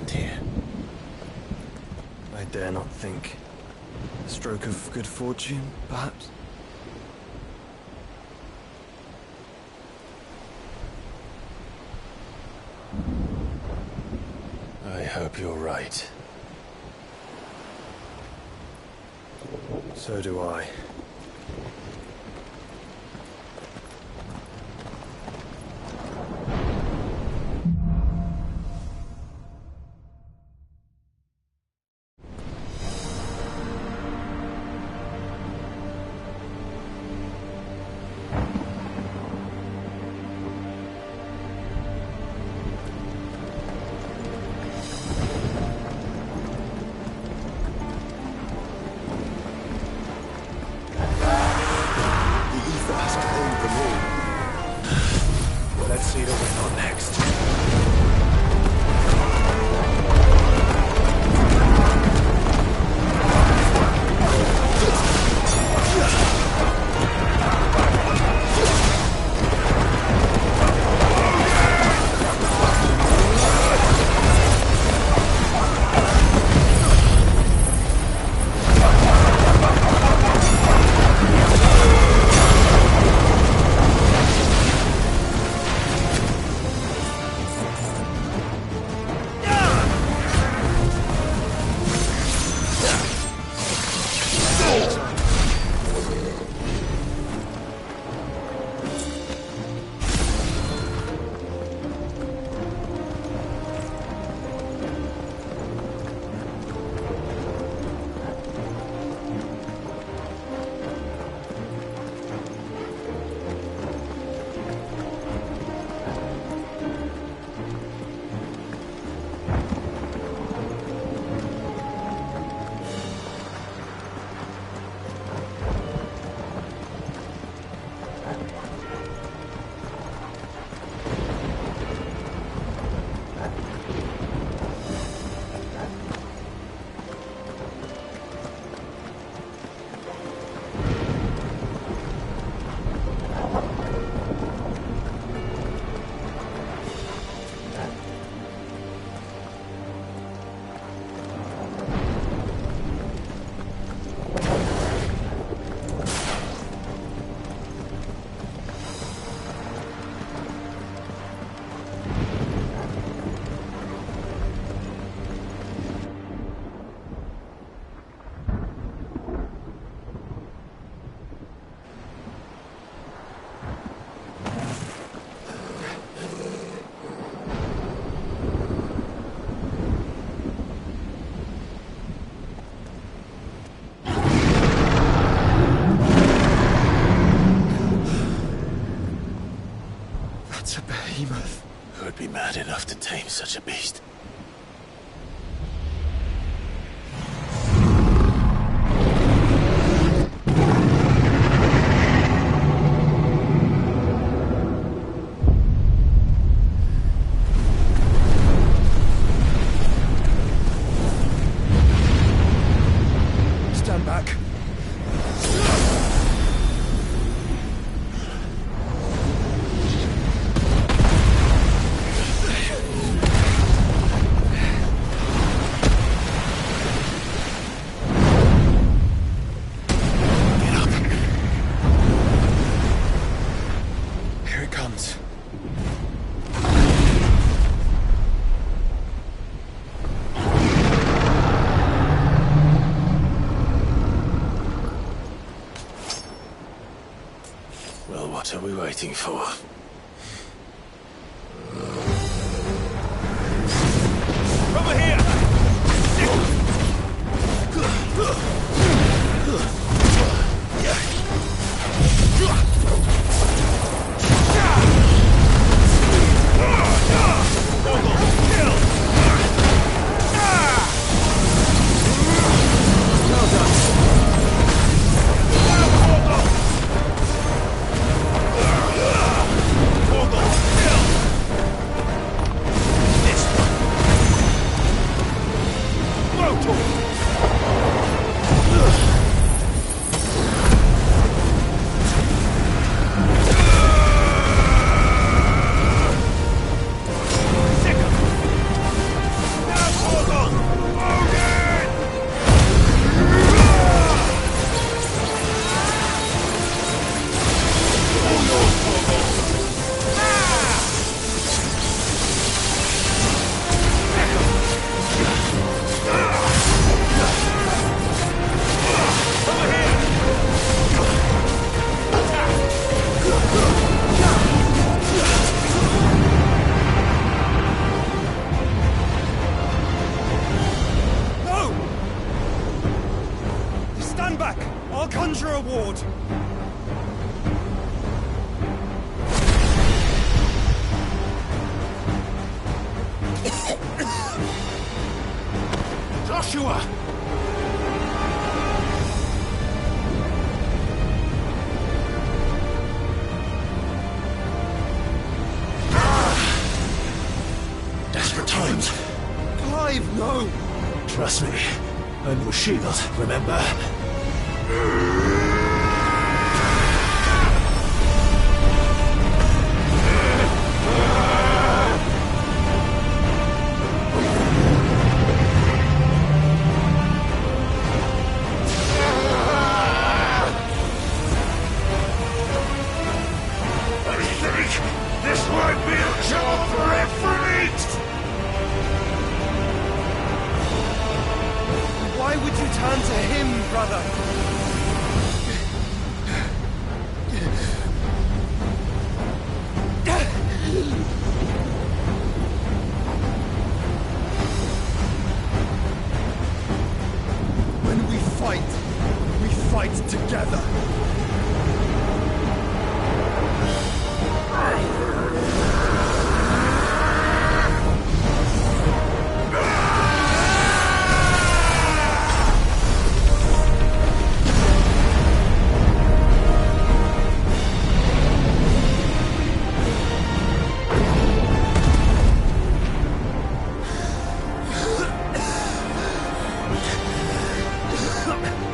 happened here? I dare not think. A stroke of good fortune, perhaps? I hope you're right. So do I. Let's see what we've got next. Who'd be mad enough to tame such a beast? Stand back. Well, what are we waiting for? Over here! I'll conjure a ward! Joshua! Desperate times. Clive, no! Trust me. I'm your shield, remember? This might be a job for F16! Why would you turn to him, brother? When we fight together.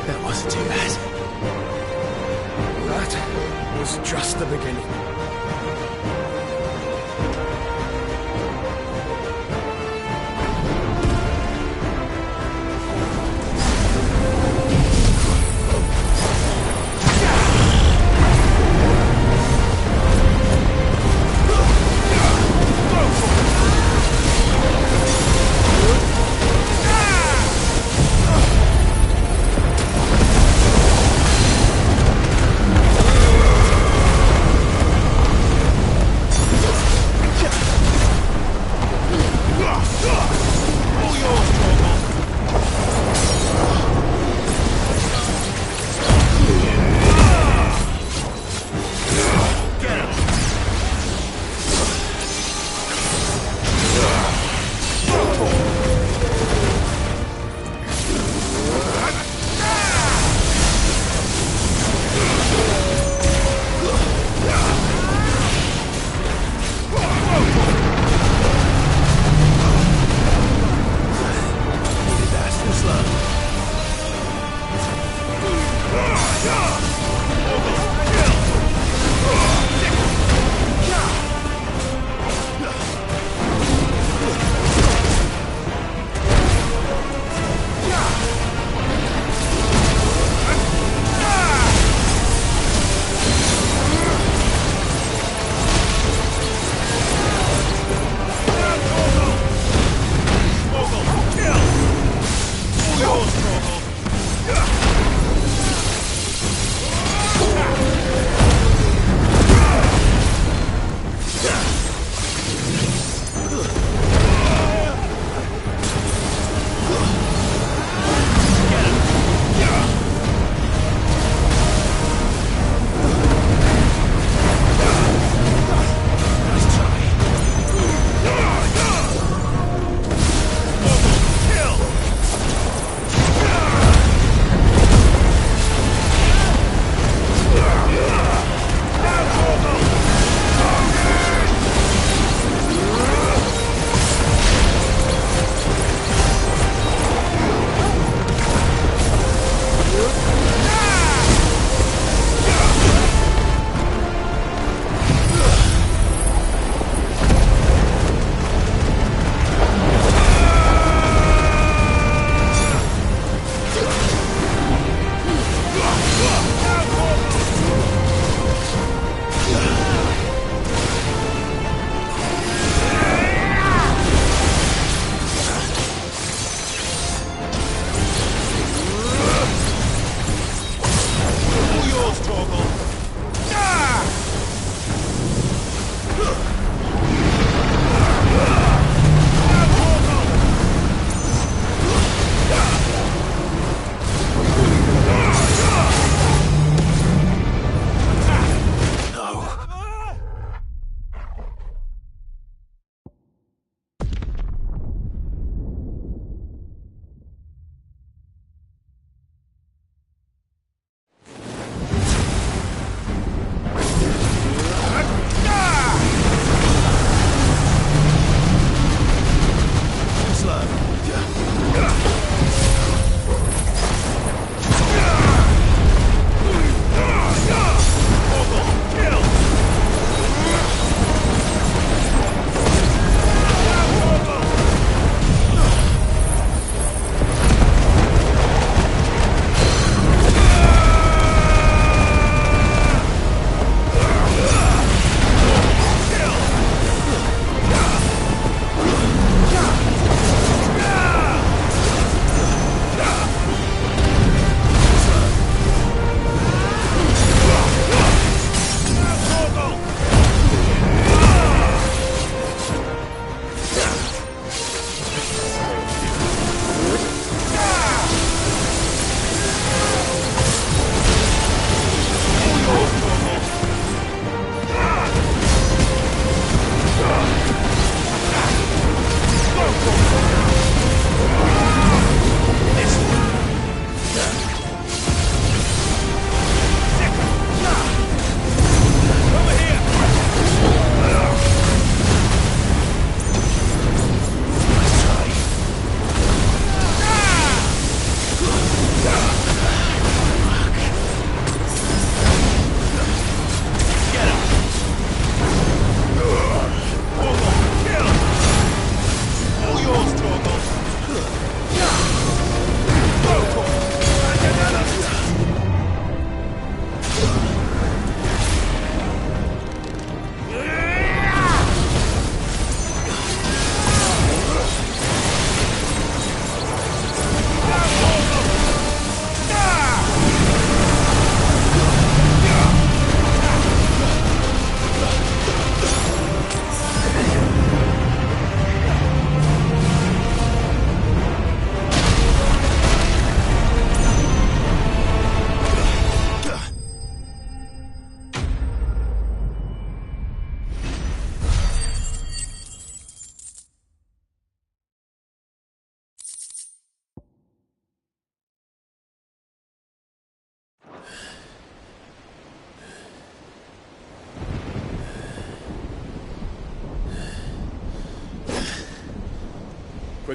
That wasn't too bad. That was just the beginning.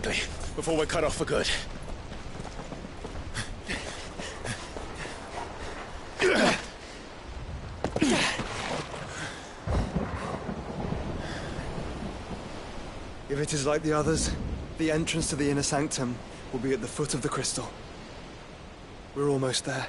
quickly, before we're cut off for good. If it is like the others, the entrance to the inner sanctum will be at the foot of the crystal. We're almost there.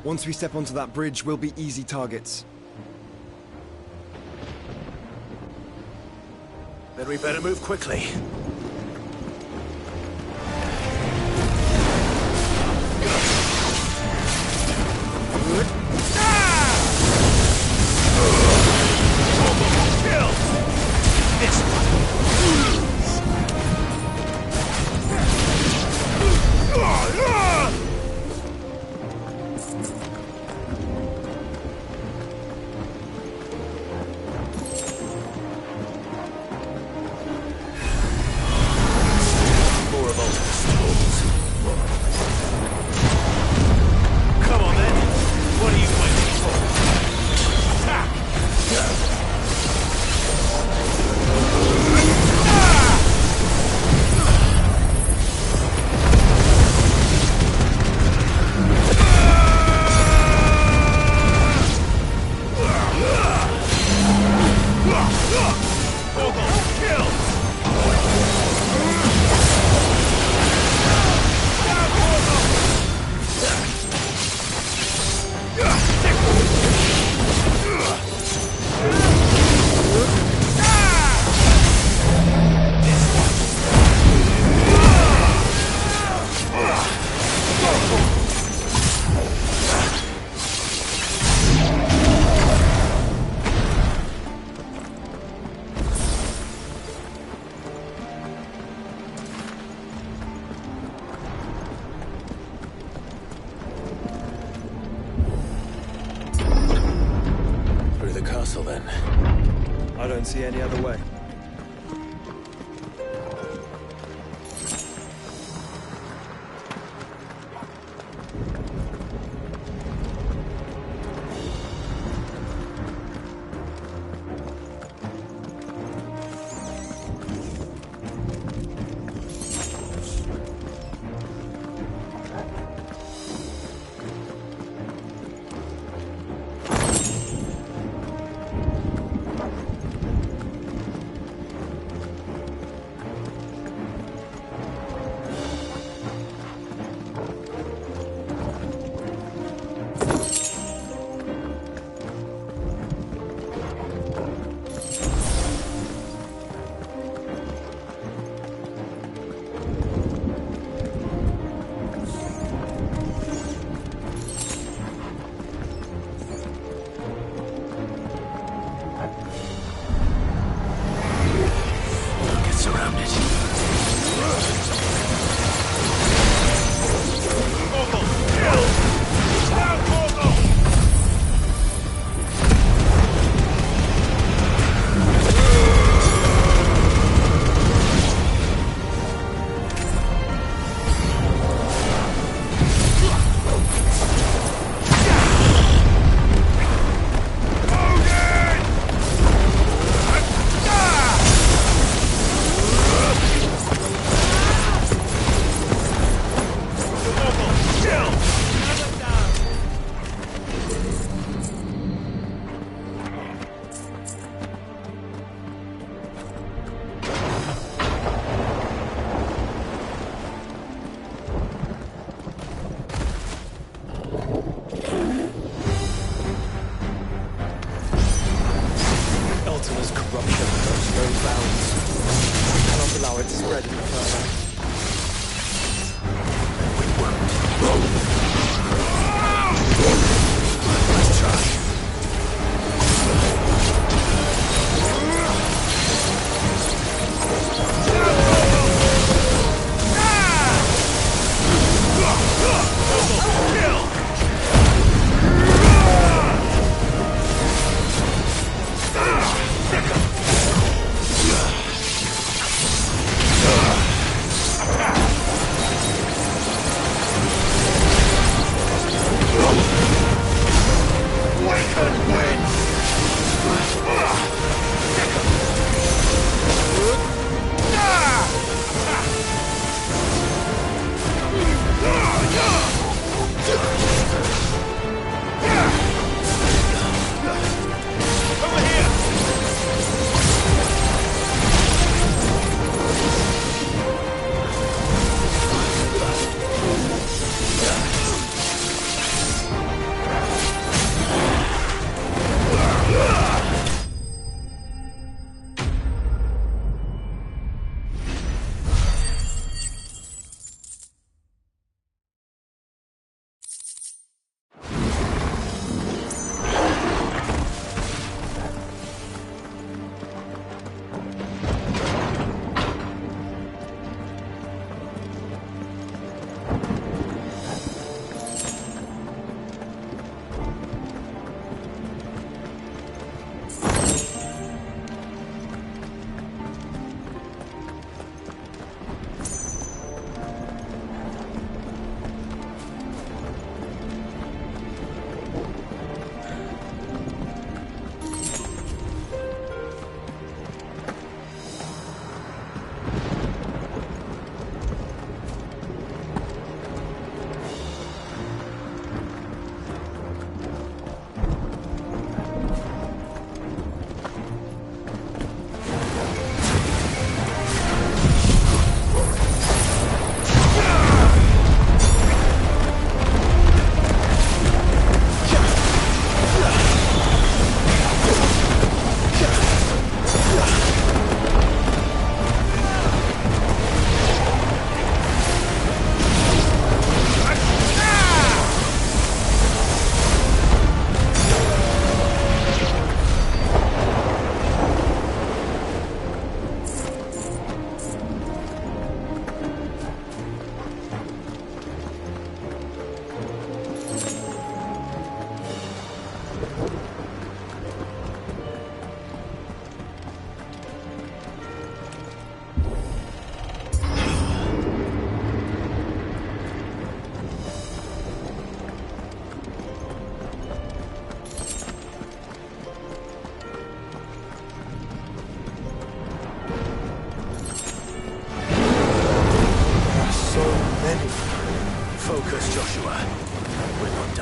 Once we step onto that bridge, we'll be easy targets. Then we better move quickly. Then. I don't see any other way.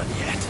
done yet.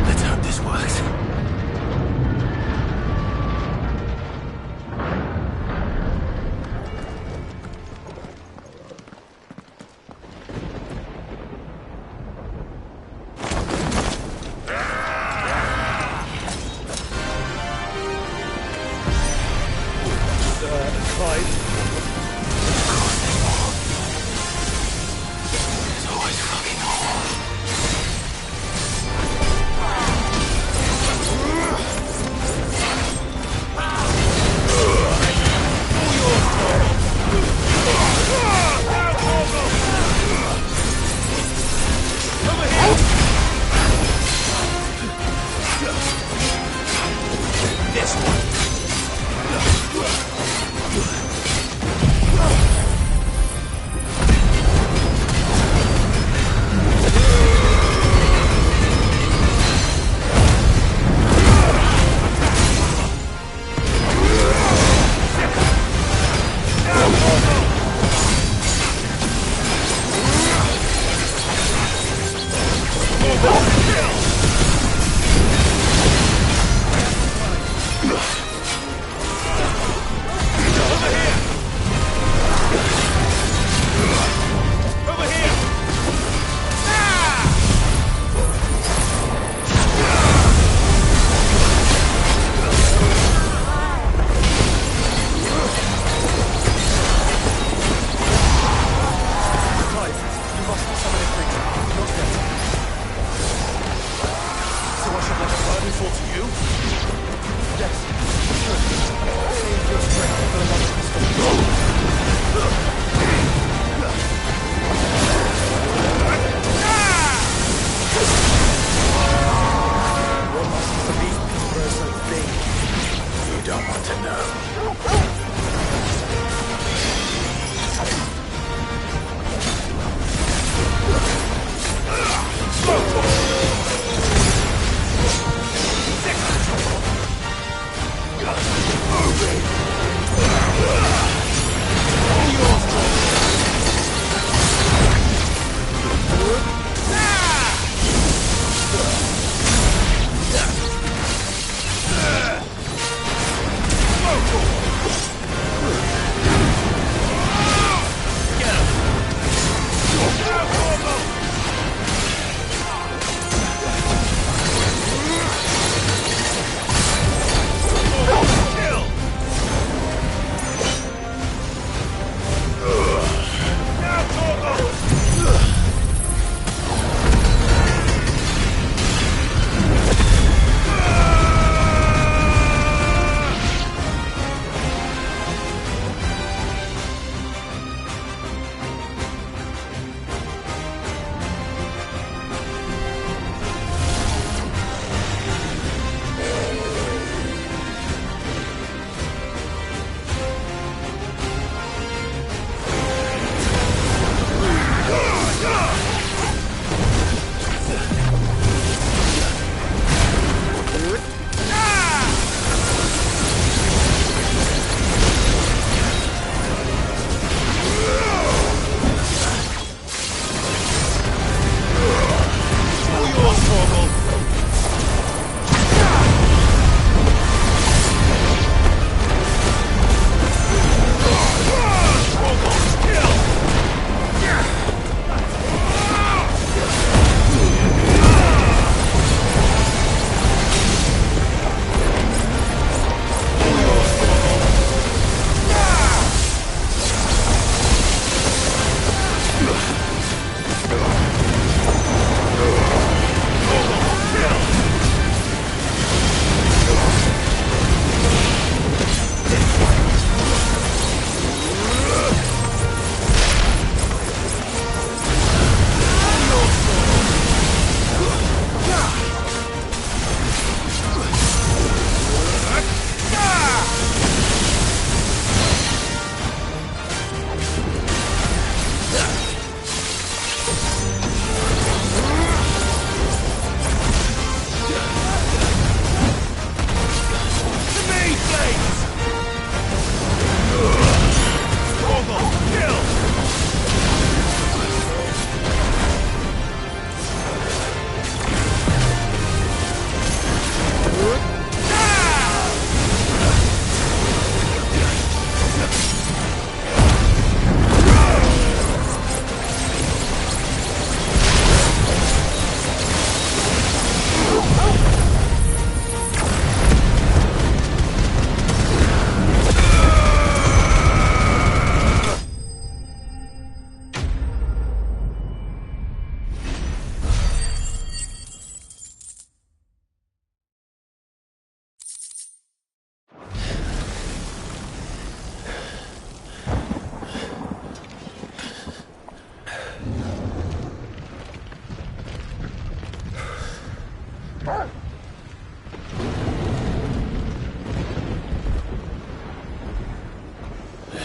Let's hope this works. Clyde. There's always fucking more. This one.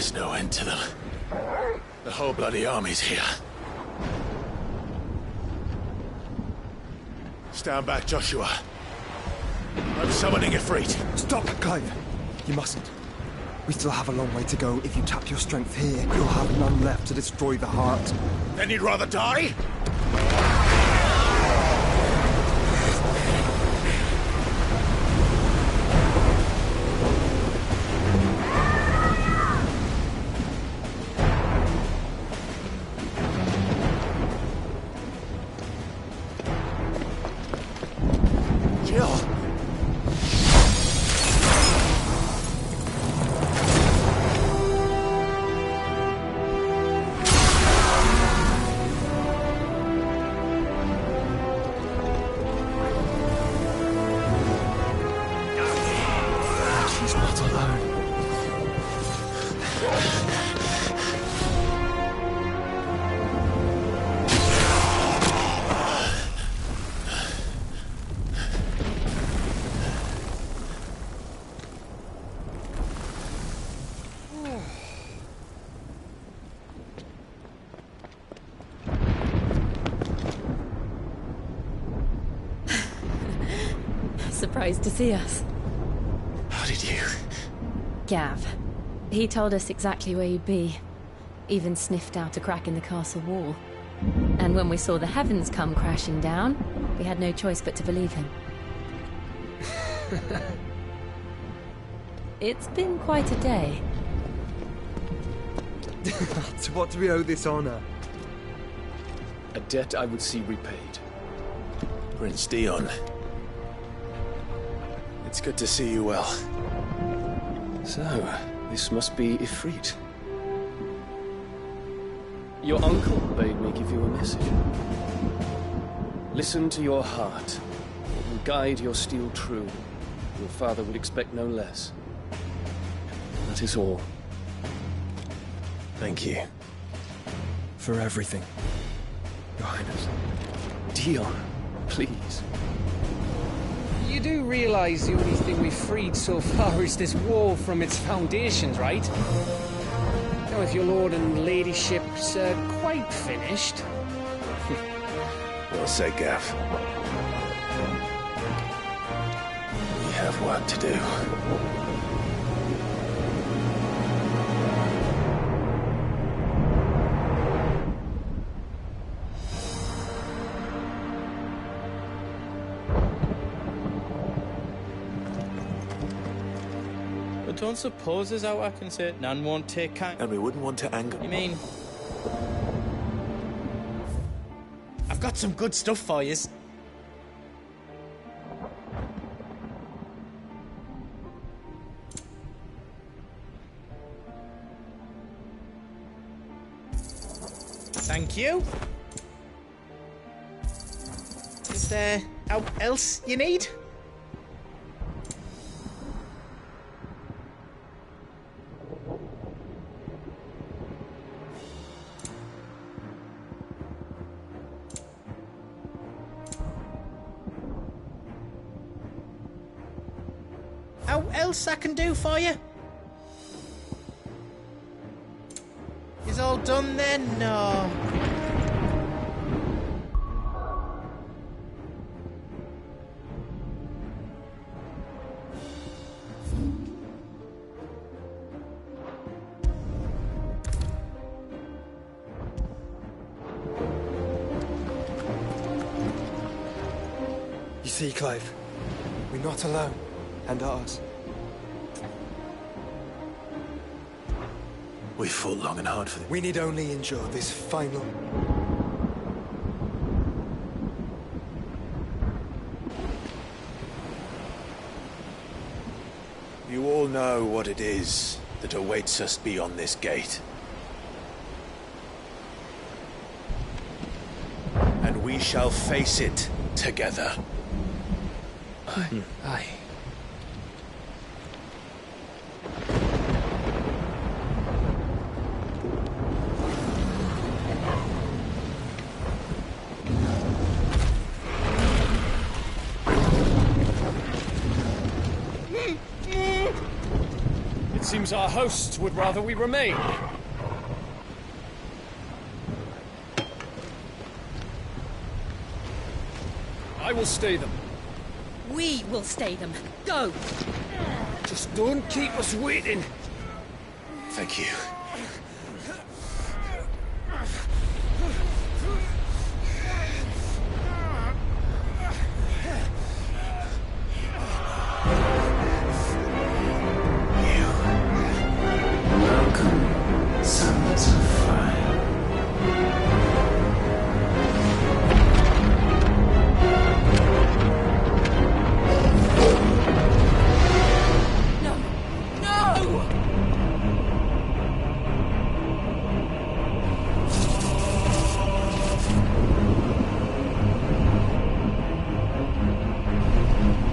There's no end to them. The whole bloody army's here. Stand back, Joshua. I'm summoning Ifrit. Stop, Clive! You mustn't. We still have a long way to go. If you tap your strength here, you'll have none left to destroy the heart. Then you'd rather die? Surprised to see us. How did you? Gav. He told us exactly where you'd be. Even sniffed out a crack in the castle wall. And when we saw the heavens come crashing down, we had no choice but to believe him. It's been quite a day. To what do we owe this honor? A debt I would see repaid. Prince Dion. It's good to see you well. So, this must be Ifrit. Your uncle bade me give you a message. Listen to your heart. It will guide your steel true. Your father would expect no less. That is all. Thank you. For everything, Your Highness. Dion, please. You do realize the only thing we've freed so far is this wall from its foundations, right? Now, if your lord and ladyship's quite finished... Well said, Gav. We have work to do. But don't suppose there's out I can say Nan won't take kind. And we wouldn't want to anger. You mean? I've got some good stuff for yous. Thank you. Is there out else you need? How else I can do for you? Is all done then? No. You see, Clive, we're not alone. And ours. We fought long and hard for this. We need only endure this final... You all know what it is that awaits us beyond this gate. And we shall face it together. Aye. seems our hosts would rather we remain. I will stay them. We will stay them. Go! Just don't keep us waiting. Thank you. Welcome, sons of fire. No! No!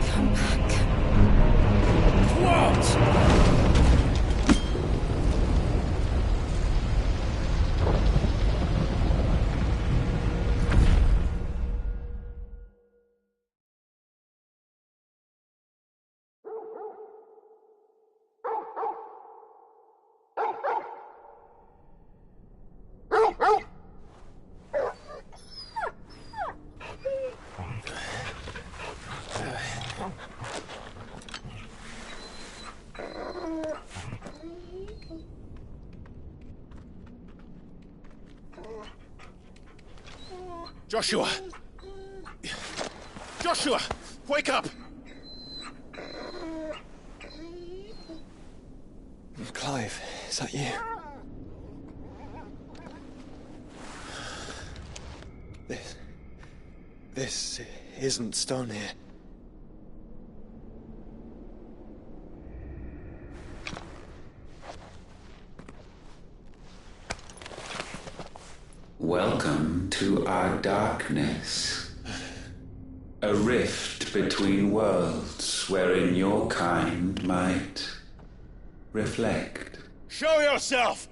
Come back. What? Joshua! Joshua! Wake up! Clive, is that you? This isn't stone here. Welcome to our darkness. A rift between worlds wherein your kind might reflect. Show yourself!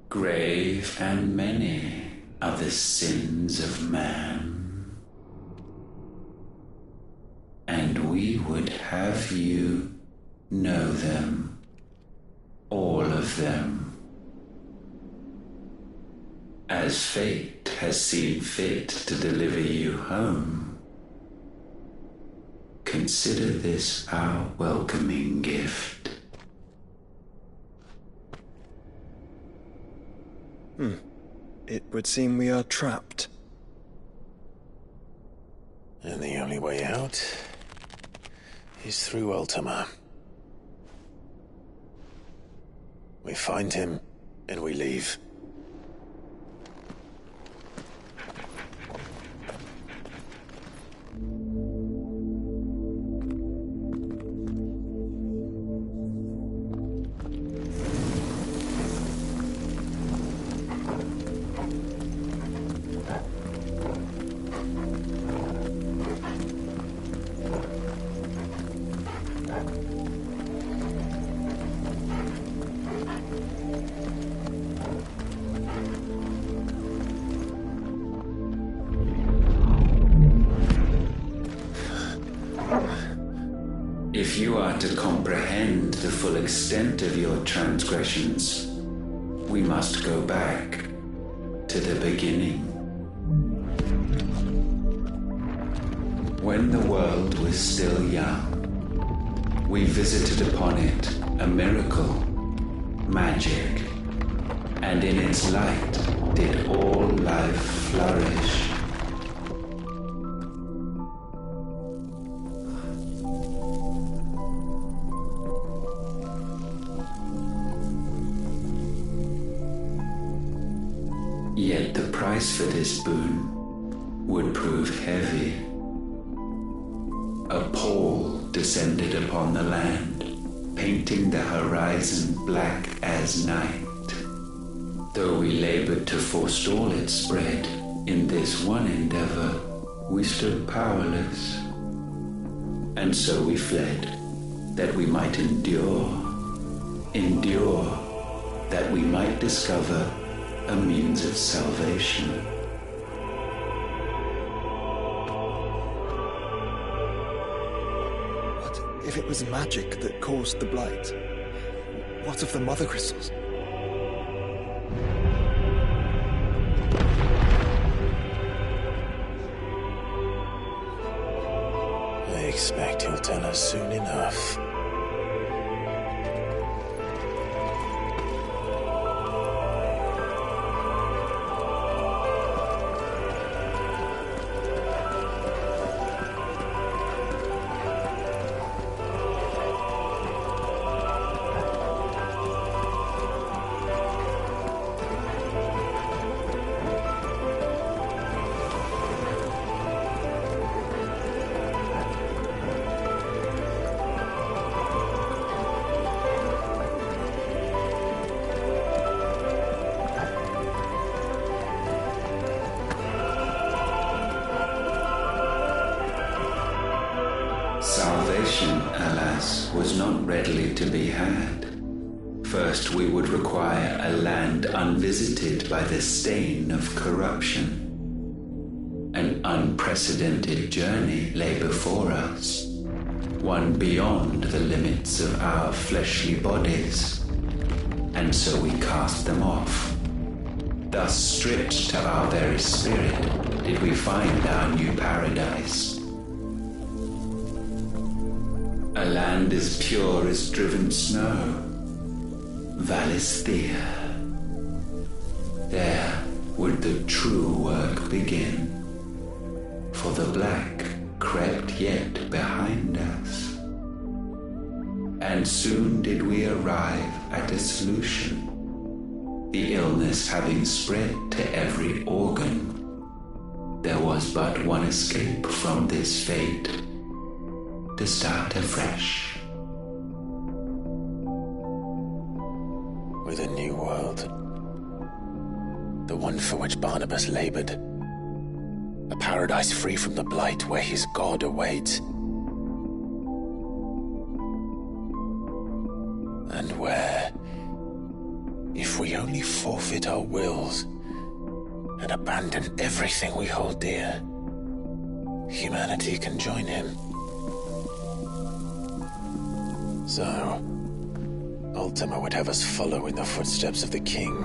Grave and many are the sins of man. And we would have you know them. All of them. As fate has seen fit to deliver you home, consider this our welcoming gift. It would seem we are trapped. And the only way out is through Ultima. We find him, and we leave. If you are to comprehend the full extent of your transgressions, we must go back to the beginning. When the world was still young, we visited upon it a miracle, magic, and in its light did all life flourish. Yet the price for this boon would prove heavy. A pall descended upon the land, painting the horizon black as night. Though we labored to forestall its spread, in this one endeavor we stood powerless. And so we fled, that we might endure, that we might discover a means of salvation. What if it was magic that caused the blight? What of the mother crystals? I expect he'll tell us soon enough. Salvation, alas, was not readily to be had. First, we would require a land unvisited by the stain of corruption. An unprecedented journey lay before us, one beyond the limits of our fleshly bodies, and so we cast them off. Thus, stripped to our very spirit, did we find our new paradise. A land as pure as driven snow, Valisthea. There would the true work begin, for the black crept yet behind us. And soon did we arrive at a solution, the illness having spread to every organ. There was but one escape from this fate, to start afresh. With a new world. The one for which Barnabas labored. A paradise free from the blight where his God awaits. And where, if we only forfeit our wills and abandon everything we hold dear, humanity can join him. So, Ultima would have us follow in the footsteps of the king.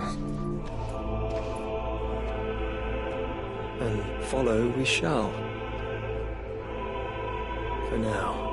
And follow we shall. For now.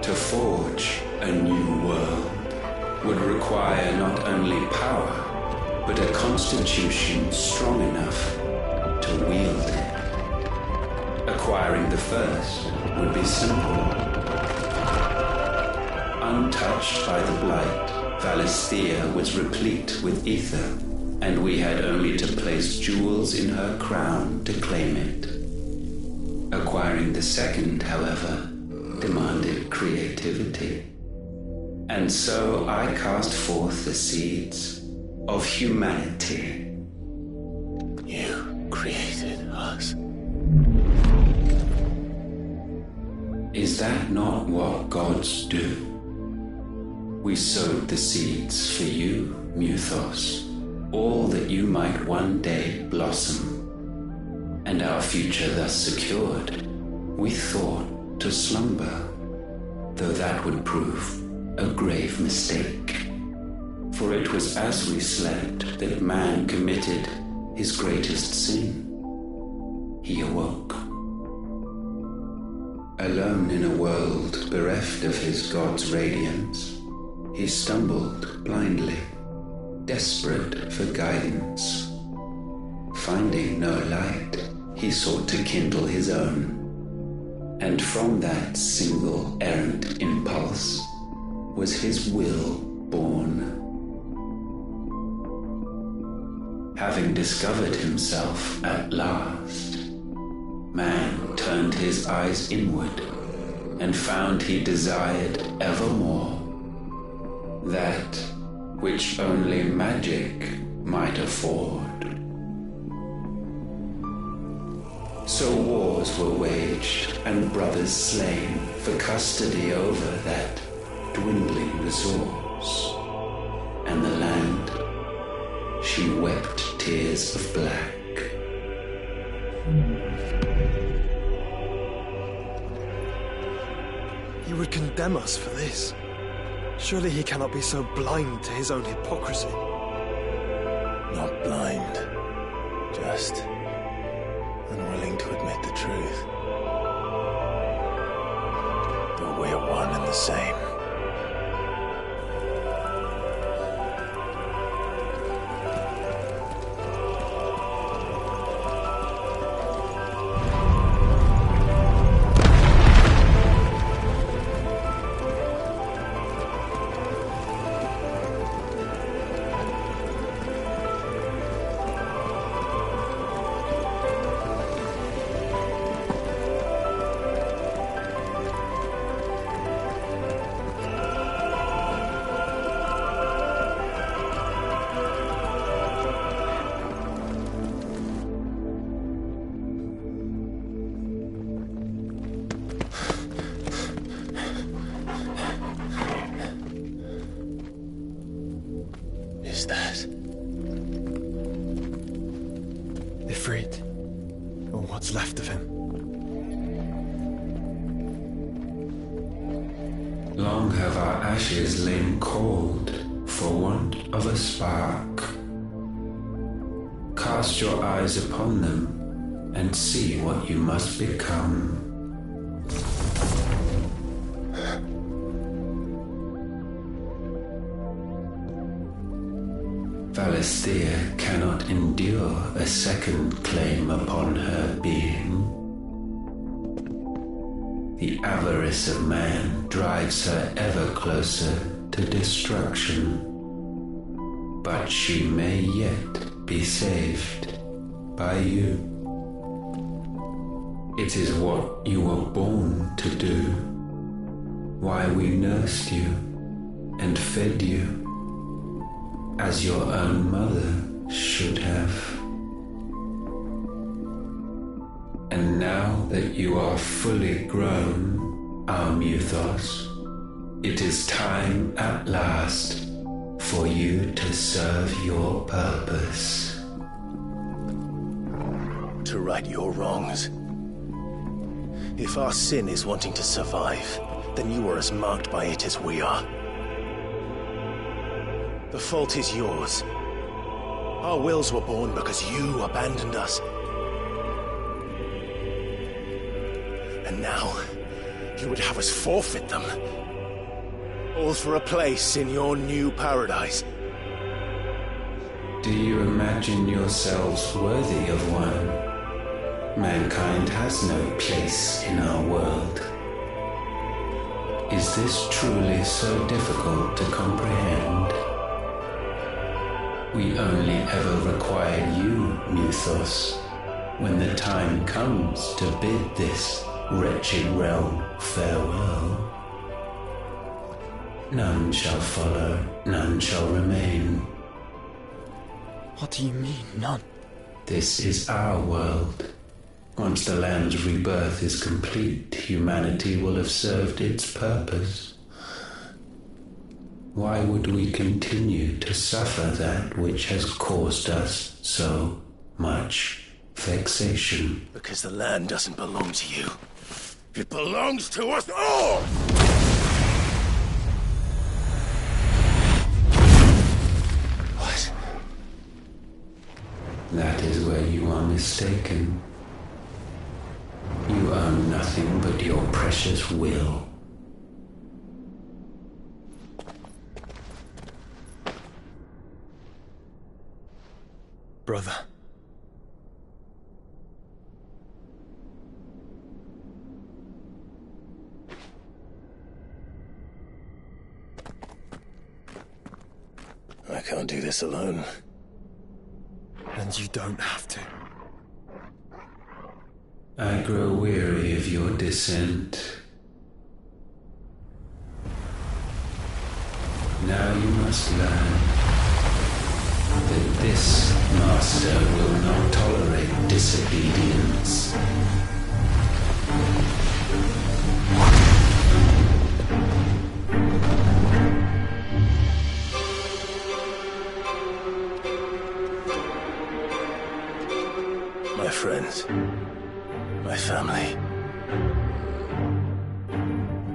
To forge a new world would require not only power, but a constitution strong enough to wield it. Acquiring the first would be simple. Untouched by the blight, Valisthea was replete with ether, and we had only to place jewels in her crown to claim it. Acquiring the second, however, demanded creativity. And so I cast forth the seeds of humanity. You created us. Is that not what gods do? We sowed the seeds for you, Muthos, all that you might one day blossom. And our future thus secured, we thought to slumber, though that would prove a grave mistake. For it was as we slept that man committed his greatest sin. He awoke. Alone in a world bereft of his God's radiance, he stumbled blindly, desperate for guidance. Finding no light, he sought to kindle his own. And from that single errant impulse was his will born. having discovered himself at last, man turned his eyes inward and found he desired evermore that which only magic might afford. So wars were waged and brothers slain for custody over that dwindling resource, and the land, she wept tears of black. He would condemn us for this. Surely he cannot be so blind to his own hypocrisy. Not blind, just unwilling to admit the truth. But we're one and the same. Is that Ifrit, or what's left of him? Long have our ashes lain cold for want of a spark. Cast your eyes upon them and see what you must become. Valisthea cannot endure a second claim upon her being. The avarice of man drives her ever closer to destruction, but she may yet be saved by you. It is what you were born to do, why we nursed you and fed you as your own mother should have. And now that you are fully grown, our Muthos, it is time at last for you to serve your purpose. to right your wrongs? If our sin is wanting to survive, then you are as marked by it as we are. The fault is yours. Our wills were born because you abandoned us. And now, you would have us forfeit them. All for a place in your new paradise. Do you imagine yourselves worthy of one? Mankind has no place in our world. Is this truly so difficult to comprehend? We only ever require you, Muthos, when the time comes to bid this wretched realm farewell. None shall follow, none shall remain. What do you mean, none? This is our world. Once the land's rebirth is complete, humanity will have served its purpose. Why would we continue to suffer that which has caused us so much vexation? Because the land doesn't belong to you. It belongs to us all! What? That is where you are mistaken. You own nothing but your precious will. Brother. I can't do this alone. And you don't have to. I grow weary of your dissent. Now you must learn that this master will not tolerate disobedience. My friends, my family.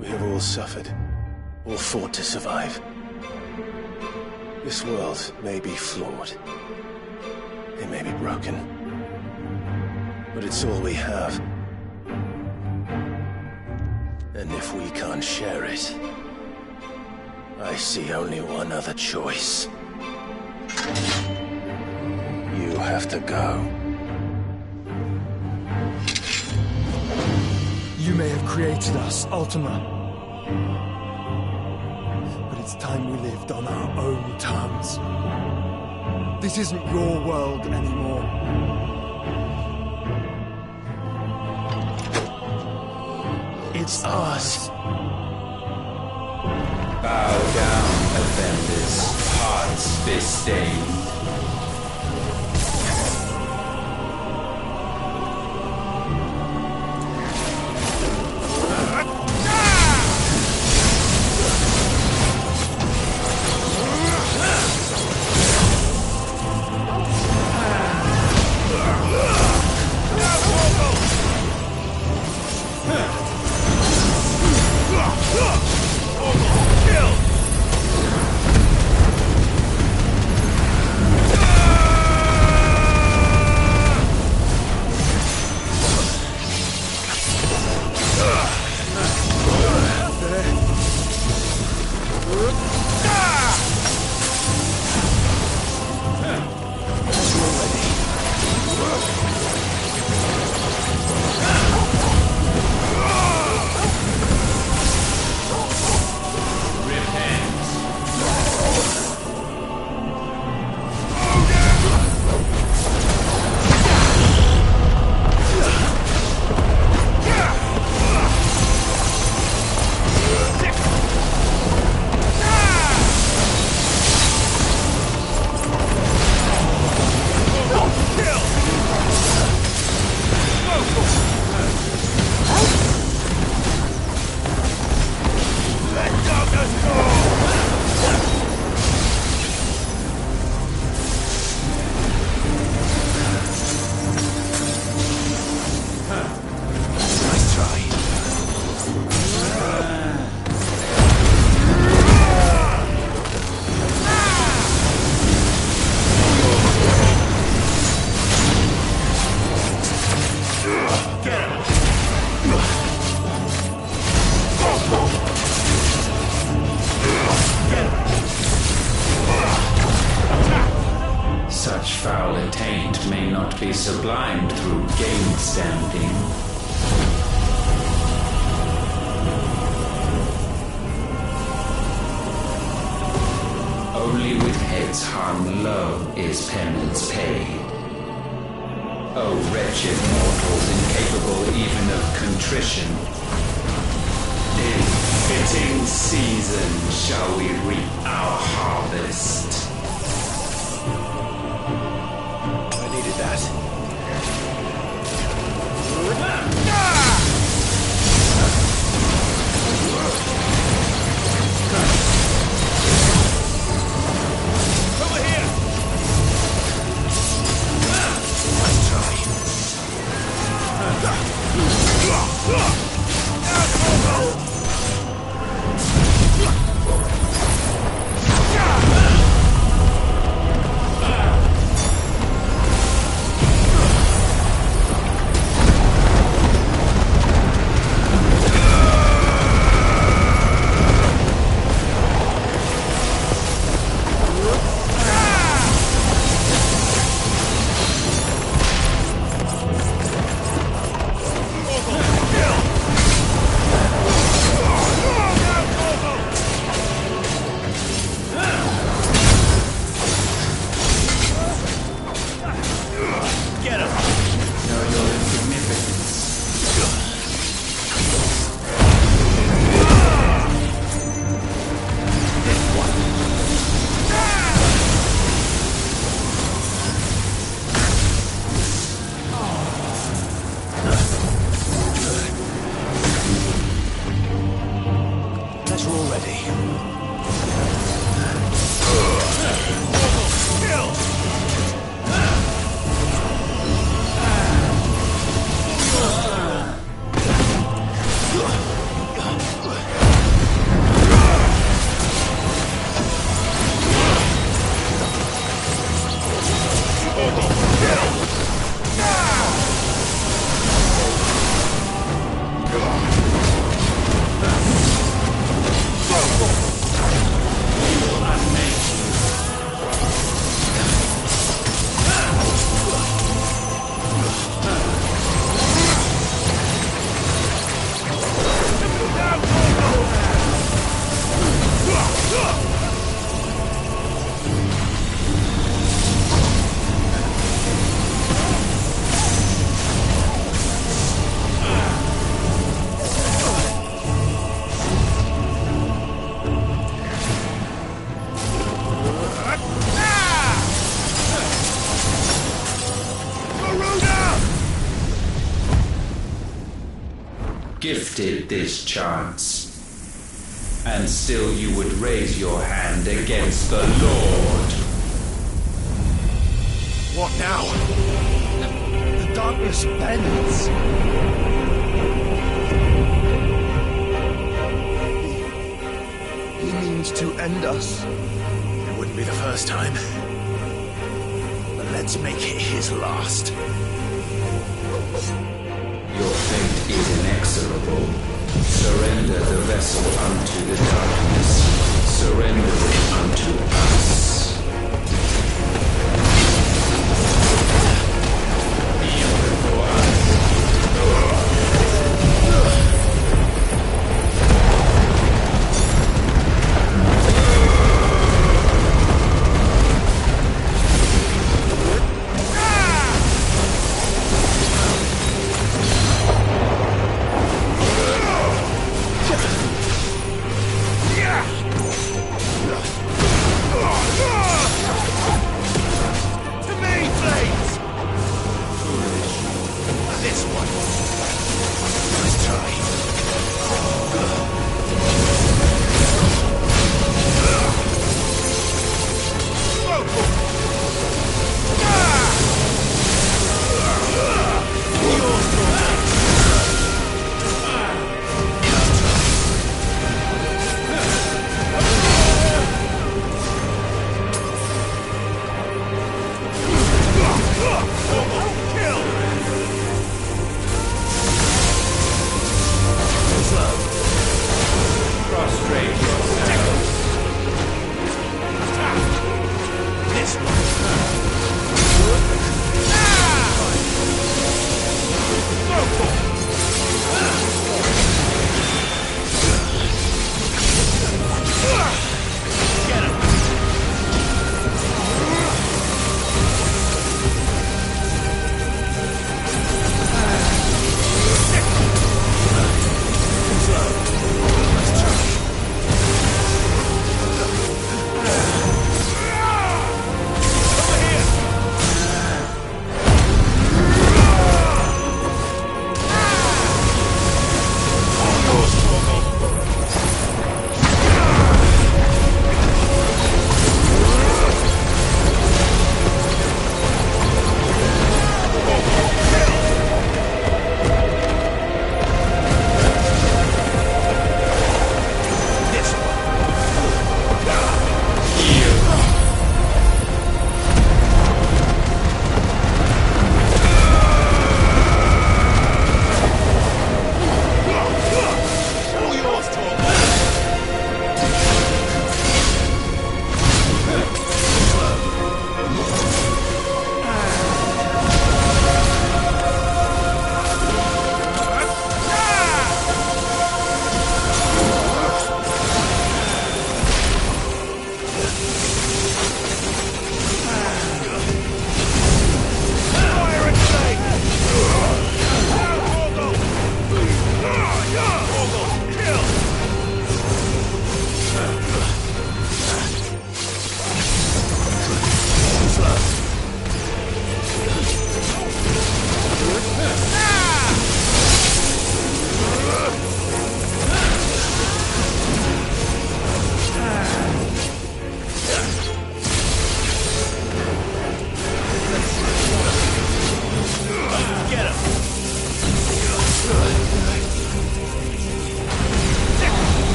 We have all suffered, all fought to survive. This world may be flawed. It may be broken. But it's all we have. And if we can't share it, I see only one other choice. You have to go. You may have created us, Ultima. But it's time we lived on our own terms. This isn't your world anymore. It's ours. Bow down, offenders, hearts disdained. Foul attaint may not be sublimed through gainstanding. Only with heads hung low is penance paid. O wretched mortals incapable even of contrition, in fitting season shall we reap our harvest. That. Over here! Let's try. gifted this chance. And still you would raise your hand against the Lord. What now? The darkness bends. He means to end us. It wouldn't be the first time. But let's make it his last. Your fate is inexorable. Surrender the vessel unto the darkness. Surrender it unto us. Even for us.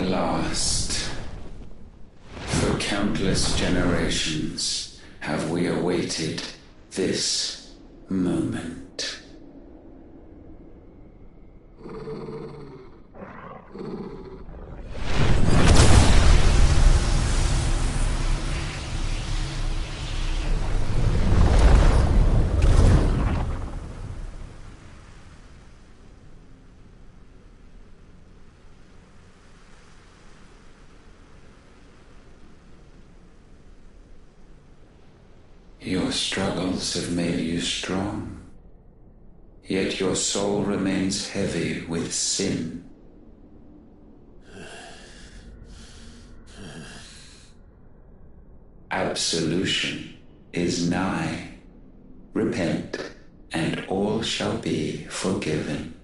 last. For countless generations have we awaited this moment. Your struggles have made you strong, yet your soul remains heavy with sin. Absolution is nigh. Repent, and all shall be forgiven.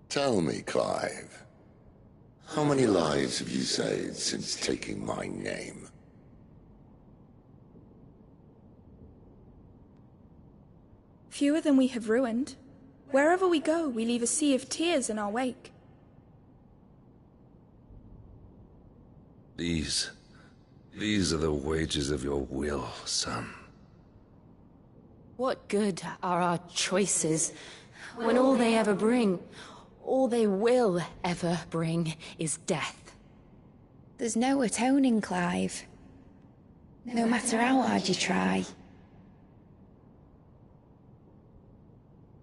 Tell me, Clive, how many lives have you saved since taking my name? Fewer than we have ruined. Wherever we go, we leave a sea of tears in our wake. These are the wages of your will, son. What good are our choices when all they ever bring, all they will ever bring, is death? There's no atoning, Clive. No matter how hard you try.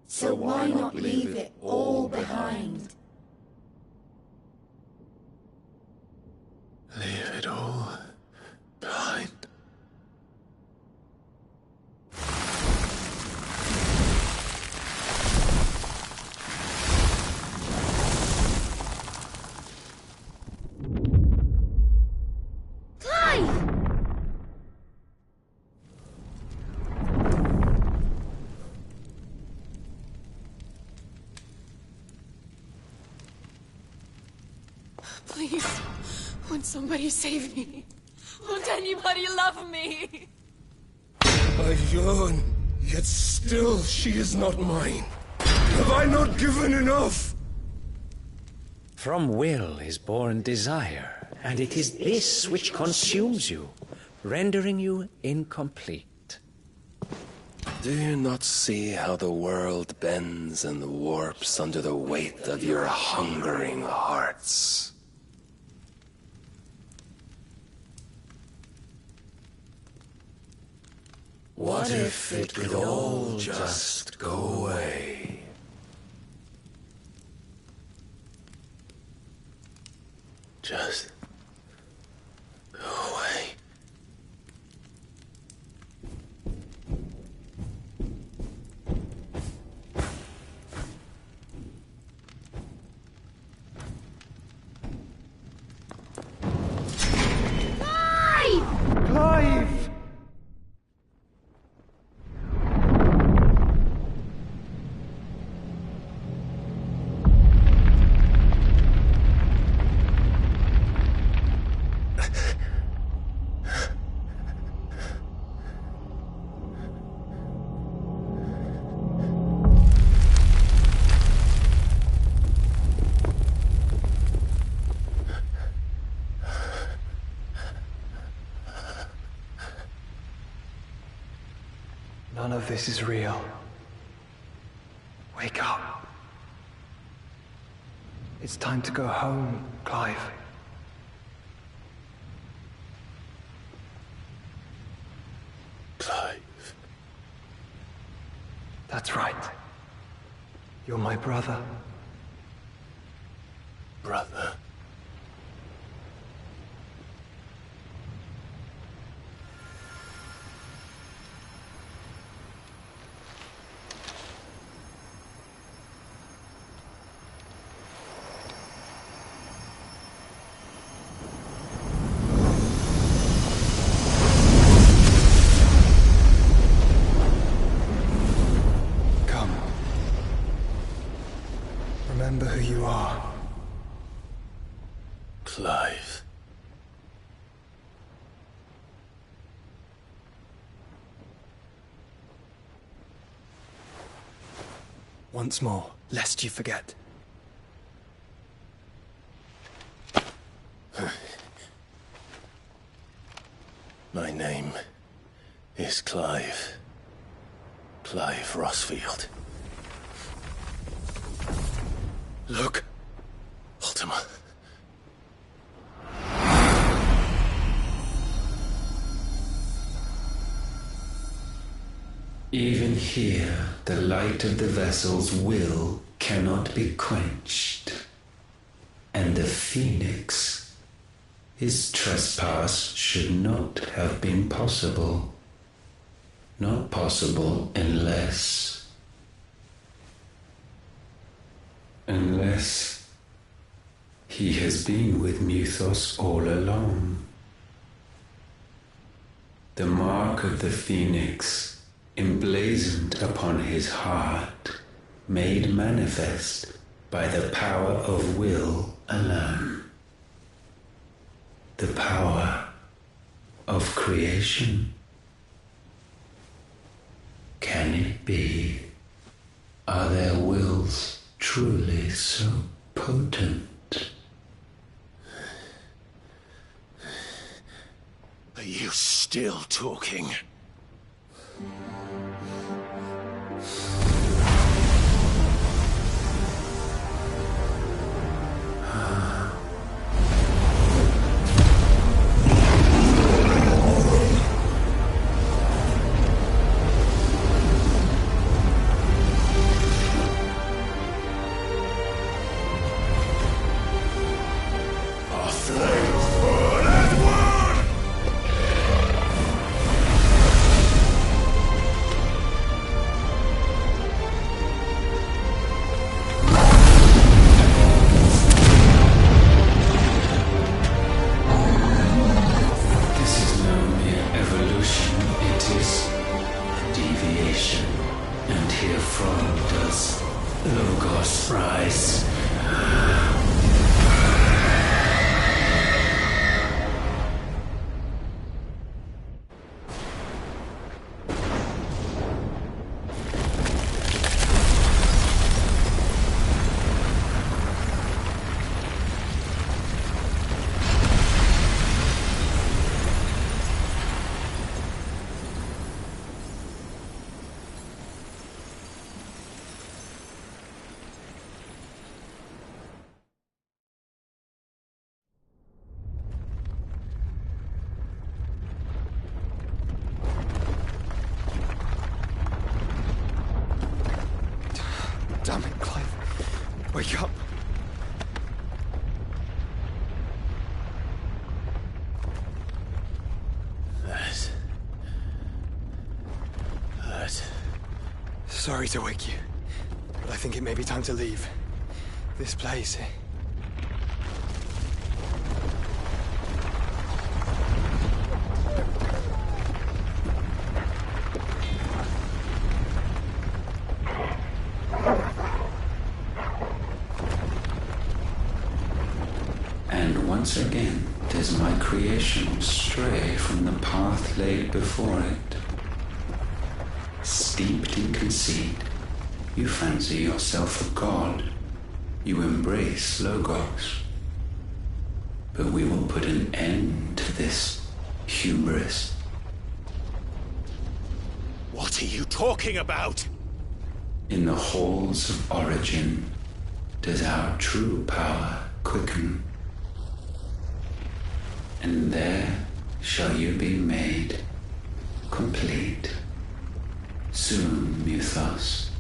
So why not leave it all behind? Leave it all behind. Please, won't somebody save me? Won't anybody love me? I yearn, yet still she is not mine. Have I not given enough? From will is born desire, and it is this which consumes you, rendering you incomplete. Do you not see how the world bends and warps under the weight of your hungering hearts? What if it could all just go away? Just go away. Clive! None of this is real. Wake up. It's time to go home, Clive. Clive. That's right. You're my brother. Brother. Remember who you are. Clive. Once more, lest you forget. My name is Clive. Clive Rossfield. Look. Ultima. Even here, the light of the vessel's will cannot be quenched. And the Phoenix, his trespass should not have been possible. Not possible unless he has been with Muthos all along. The mark of the Phoenix, emblazoned upon his heart, made manifest by the power of will alone. The power of creation. Can it be? Are their wills truly so potent? Are you still talking? Damn it, Clive. Wake up. That hurt. Sorry to wake you, but I think it may be time to leave. This place. Once again does my creation stray from the path laid before it. Steeped in conceit, you fancy yourself a god. You embrace Logos. But we will put an end to this hubris. What are you talking about? In the halls of origin does our true power quicken. And there shall you be made complete. Soon, Muthos,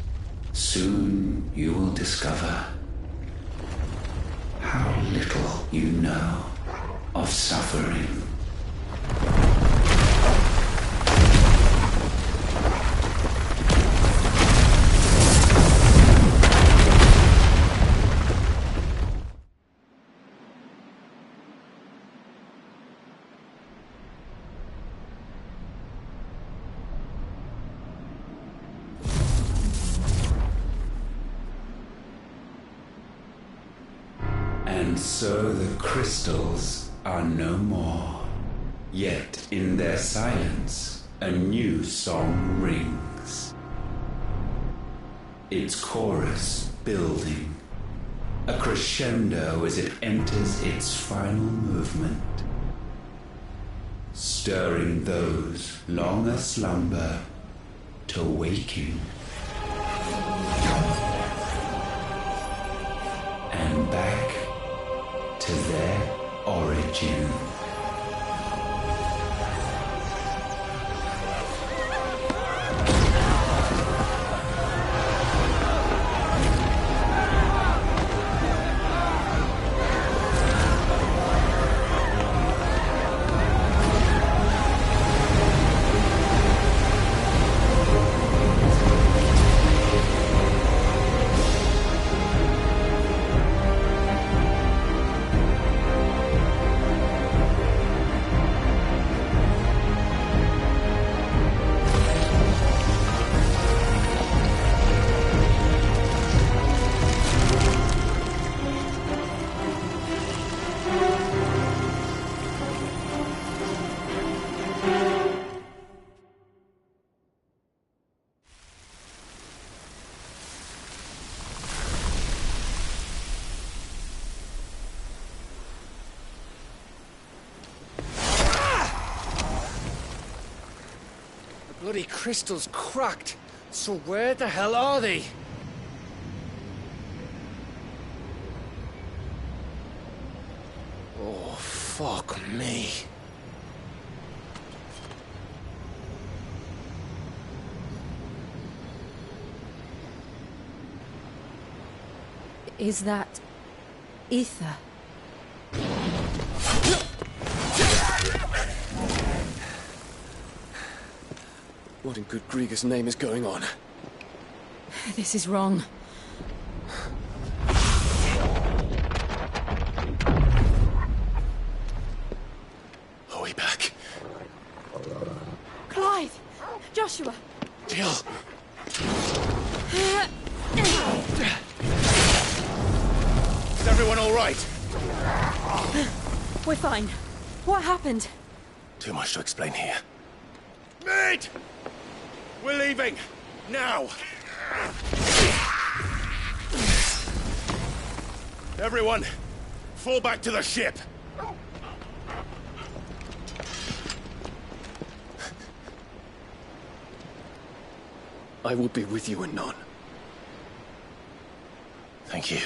soon you will discover how little you know of suffering. And so the crystals are no more. Yet in their silence, a new song rings. its chorus building, a crescendo as it enters its final movement, stirring those long aslumber to waking, and back to their origin. Bloody crystal's cracked. So where the hell are they? Oh, fuck me. Is that ether? What in good Grieger's name is going on? This is wrong. Are we back? Clive! Joshua! Jill! Is everyone all right? We're fine. What happened? Too much to explain here. Mate! We're leaving! Now! Everyone, fall back to the ship! I will be with you anon. Thank you.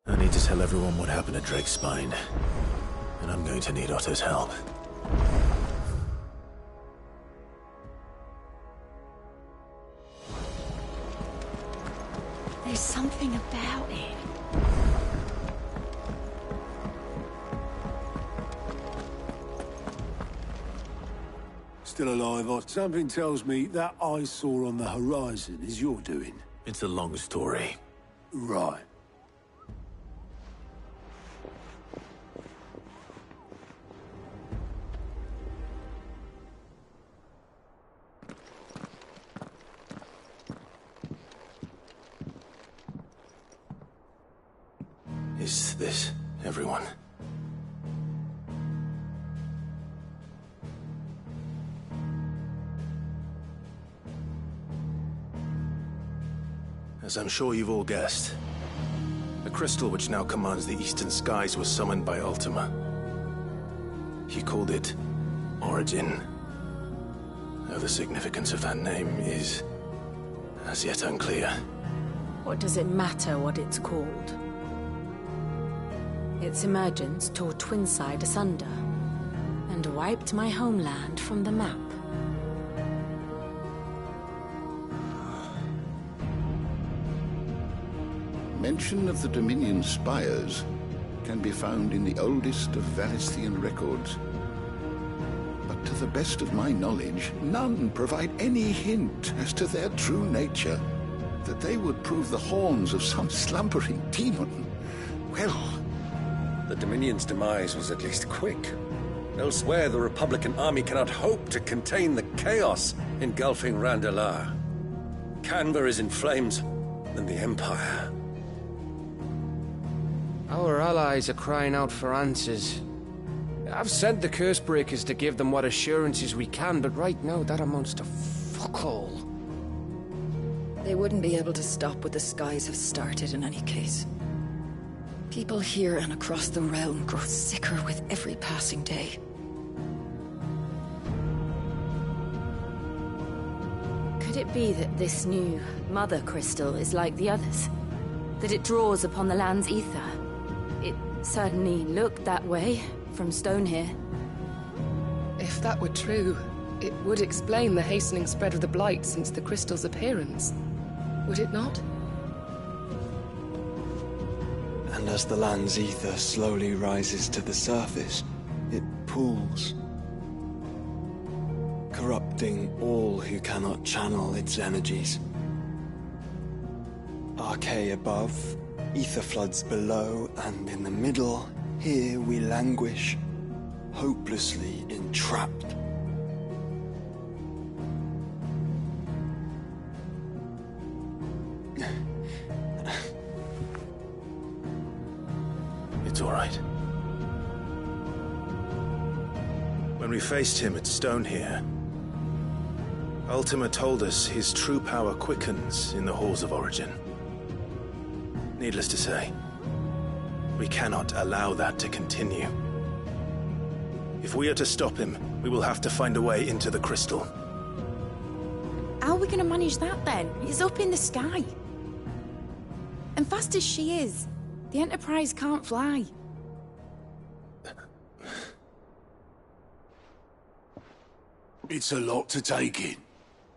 I need to tell everyone what happened at Drake's Spine. And I'm going to need Otto's help. There's something about it. Still alive, Otto? Something tells me that eyesore on the horizon is your doing. It's a long story. Right. Is this everyone? As I'm sure you've all guessed, the crystal which now commands the eastern skies was summoned by Ultima. He called it Origin. Though the significance of that name is as yet unclear. What does it matter what it's called? Its emergence tore Twinside asunder and wiped my homeland from the map. Mention of the Dominion spires can be found in the oldest of Valistian records. But to the best of my knowledge, none provide any hint as to their true nature. That they would prove the horns of some slumbering demon. Well, the Dominion's demise was at least quick. Elsewhere, the Republican army cannot hope to contain the chaos engulfing Randalar. Canberra is in flames, and the Empire. Our allies are crying out for answers. I've sent the Cursebreakers to give them what assurances we can, but right now that amounts to fuck all. They wouldn't be able to stop what the skies have started in any case. People here and across the realm grow sicker with every passing day. Could it be that this new Mother Crystal is like the others? That it draws upon the land's ether? It certainly looked that way from stone here. If that were true, it would explain the hastening spread of the Blight since the crystal's appearance. Would it not? And as the land's ether slowly rises to the surface, it pools, corrupting all who cannot channel its energies. Archay above, ether floods below, and in the middle, here we languish, hopelessly entrapped. It's all right. When we faced him at Stone here, Ultima told us his true power quickens in the halls of Origin. Needless to say, we cannot allow that to continue. If we are to stop him, we will have to find a way into the crystal. How are we going to manage that then? It's up in the sky. And fast as she is, the Enterprise can't fly. It's a lot to take in,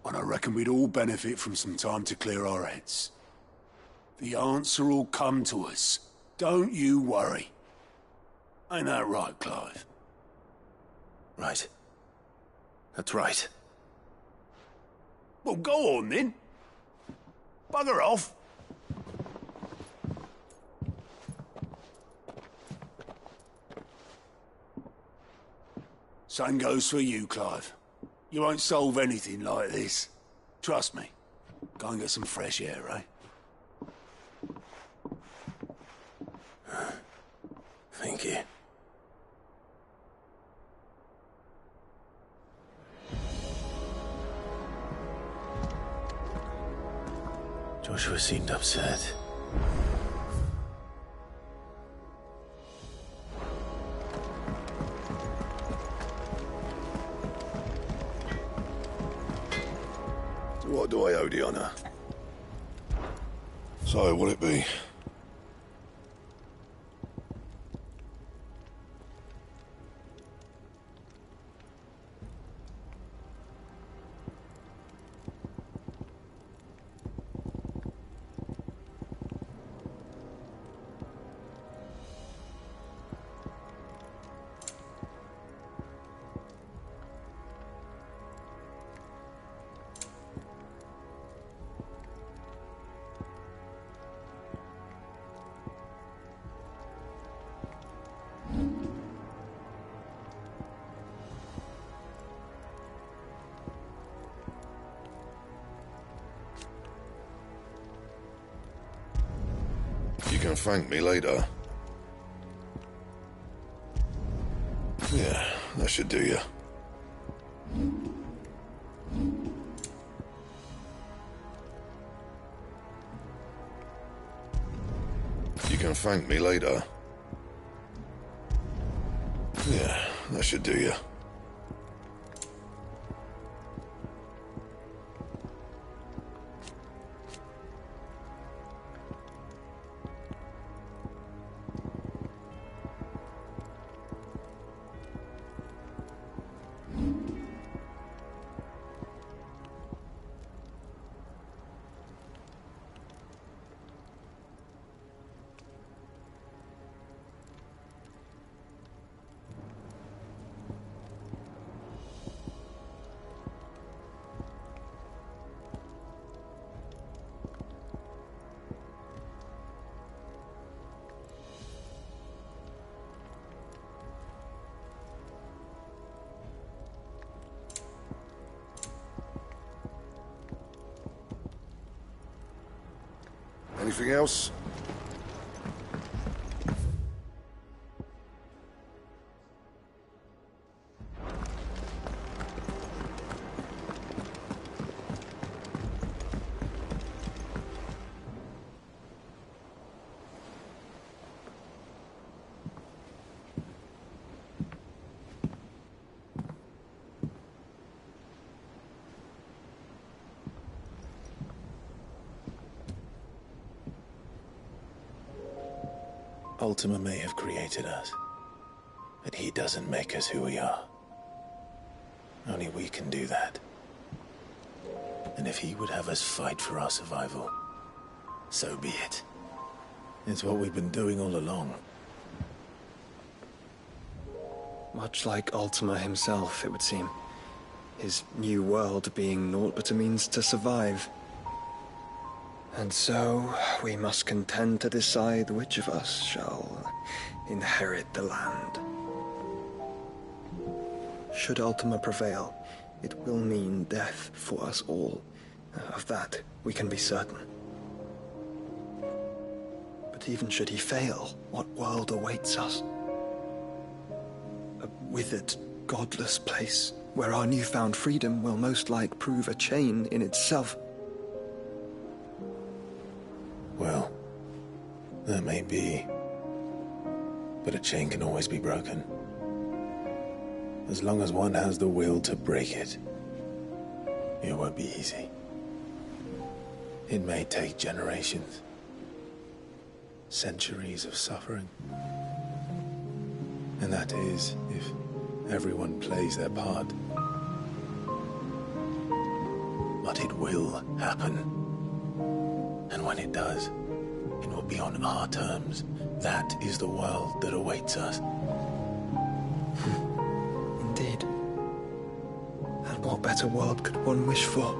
and I reckon we'd all benefit from some time to clear our heads. The answer will come to us. Don't you worry. Ain't that right, Clive? Right. That's right. Well, go on then. Bugger off. Same goes for you, Clive. You won't solve anything like this. Trust me. Go and get some fresh air, eh? Thank you. Joshua seemed upset. What do I owe the honor? So, what'll it be? You can thank me later. Yeah, that should do you. You can thank me later. Yeah, that should do you. Anything else? Ultima may have created us, but he doesn't make us who we are. Only we can do that. And if he would have us fight for our survival, so be it. It's what we've been doing all along. Much like Ultima himself, it would seem. His new world being naught but a means to survive. And so, we must contend to decide which of us shall inherit the land. Should Ultima prevail, it will mean death for us all. Of that, we can be certain. But even should he fail, what world awaits us? A withered, godless place, where our newfound freedom will most like prove a chain in itself. Well, that may be. But a chain can always be broken. As long as one has the will to break it. It won't be easy. It may take generations. Centuries of suffering. And that is, if everyone plays their part. But it will happen. And when it does, it will be on our terms. That is the world that awaits us. Indeed. And what better world could one wish for?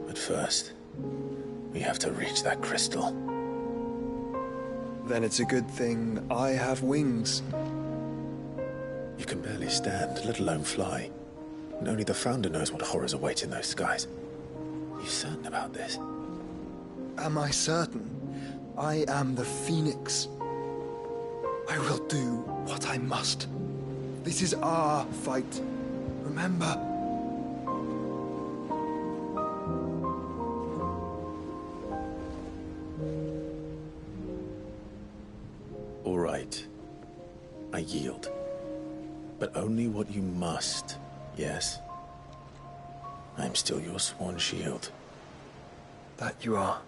But first, we have to reach that crystal. Then it's a good thing I have wings. You can barely stand, let alone fly. And only the Founder knows what horrors await in those skies. You certain about this? Am I certain? I am the Phoenix. I will do what I must. This is our fight. Remember? All right. I yield. But only what you must, yes? I'm still your sworn shield. That you are.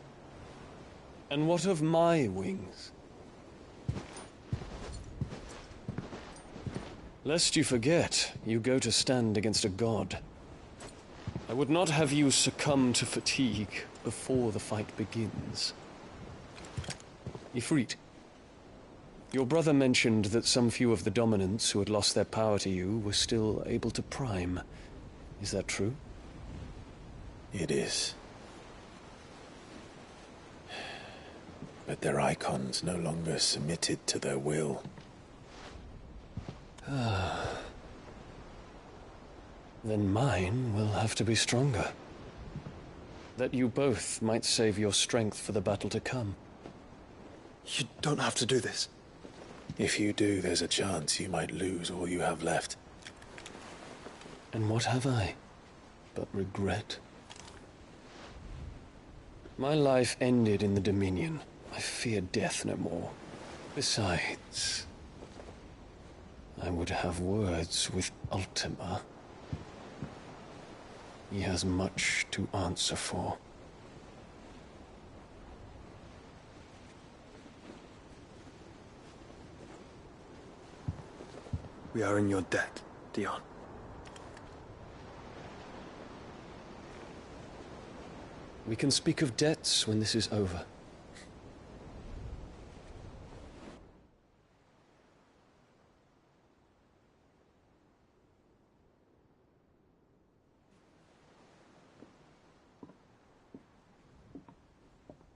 And what of my wings? Lest you forget, you go to stand against a god. I would not have you succumb to fatigue before the fight begins. Ifrit, your brother mentioned that some few of the dominants who had lost their power to you were still able to prime. Is that true? It is. But their icons no longer submitted to their will. Then mine will have to be stronger. That you both might save your strength for the battle to come. You don't have to do this. If you do, there's a chance you might lose all you have left. And what have I but regret? My life ended in the Dominion. I fear death no more. Besides, I would have words with Ultima. He has much to answer for. We are in your debt, Dion. We can speak of debts when this is over.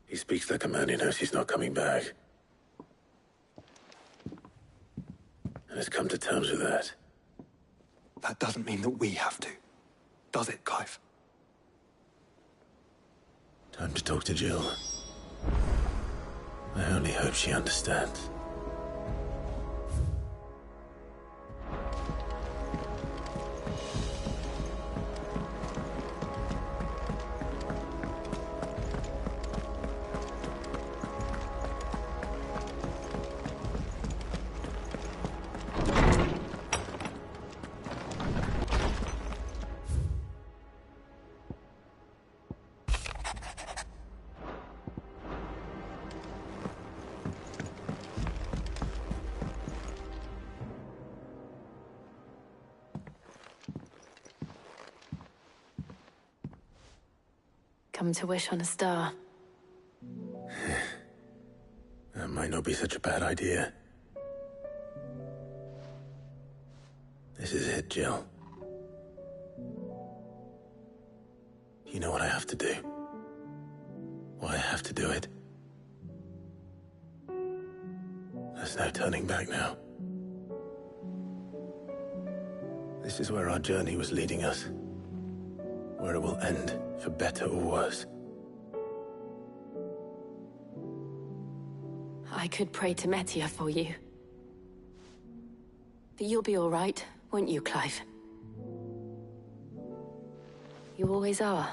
He speaks like a man who knows he's not coming back. And has come to terms with that. That doesn't mean that we have to, does it, Clive? Time to talk to Jill. I only hope she understands. Come to wish on a star. That might not be such a bad idea. This is it, Jill. You know what I have to do. Why I have to do it. There's no turning back now. This is where our journey was leading us. Where it will end, for better or worse. I could pray to Metia for you. But you'll be all right, won't you, Clive? You always are.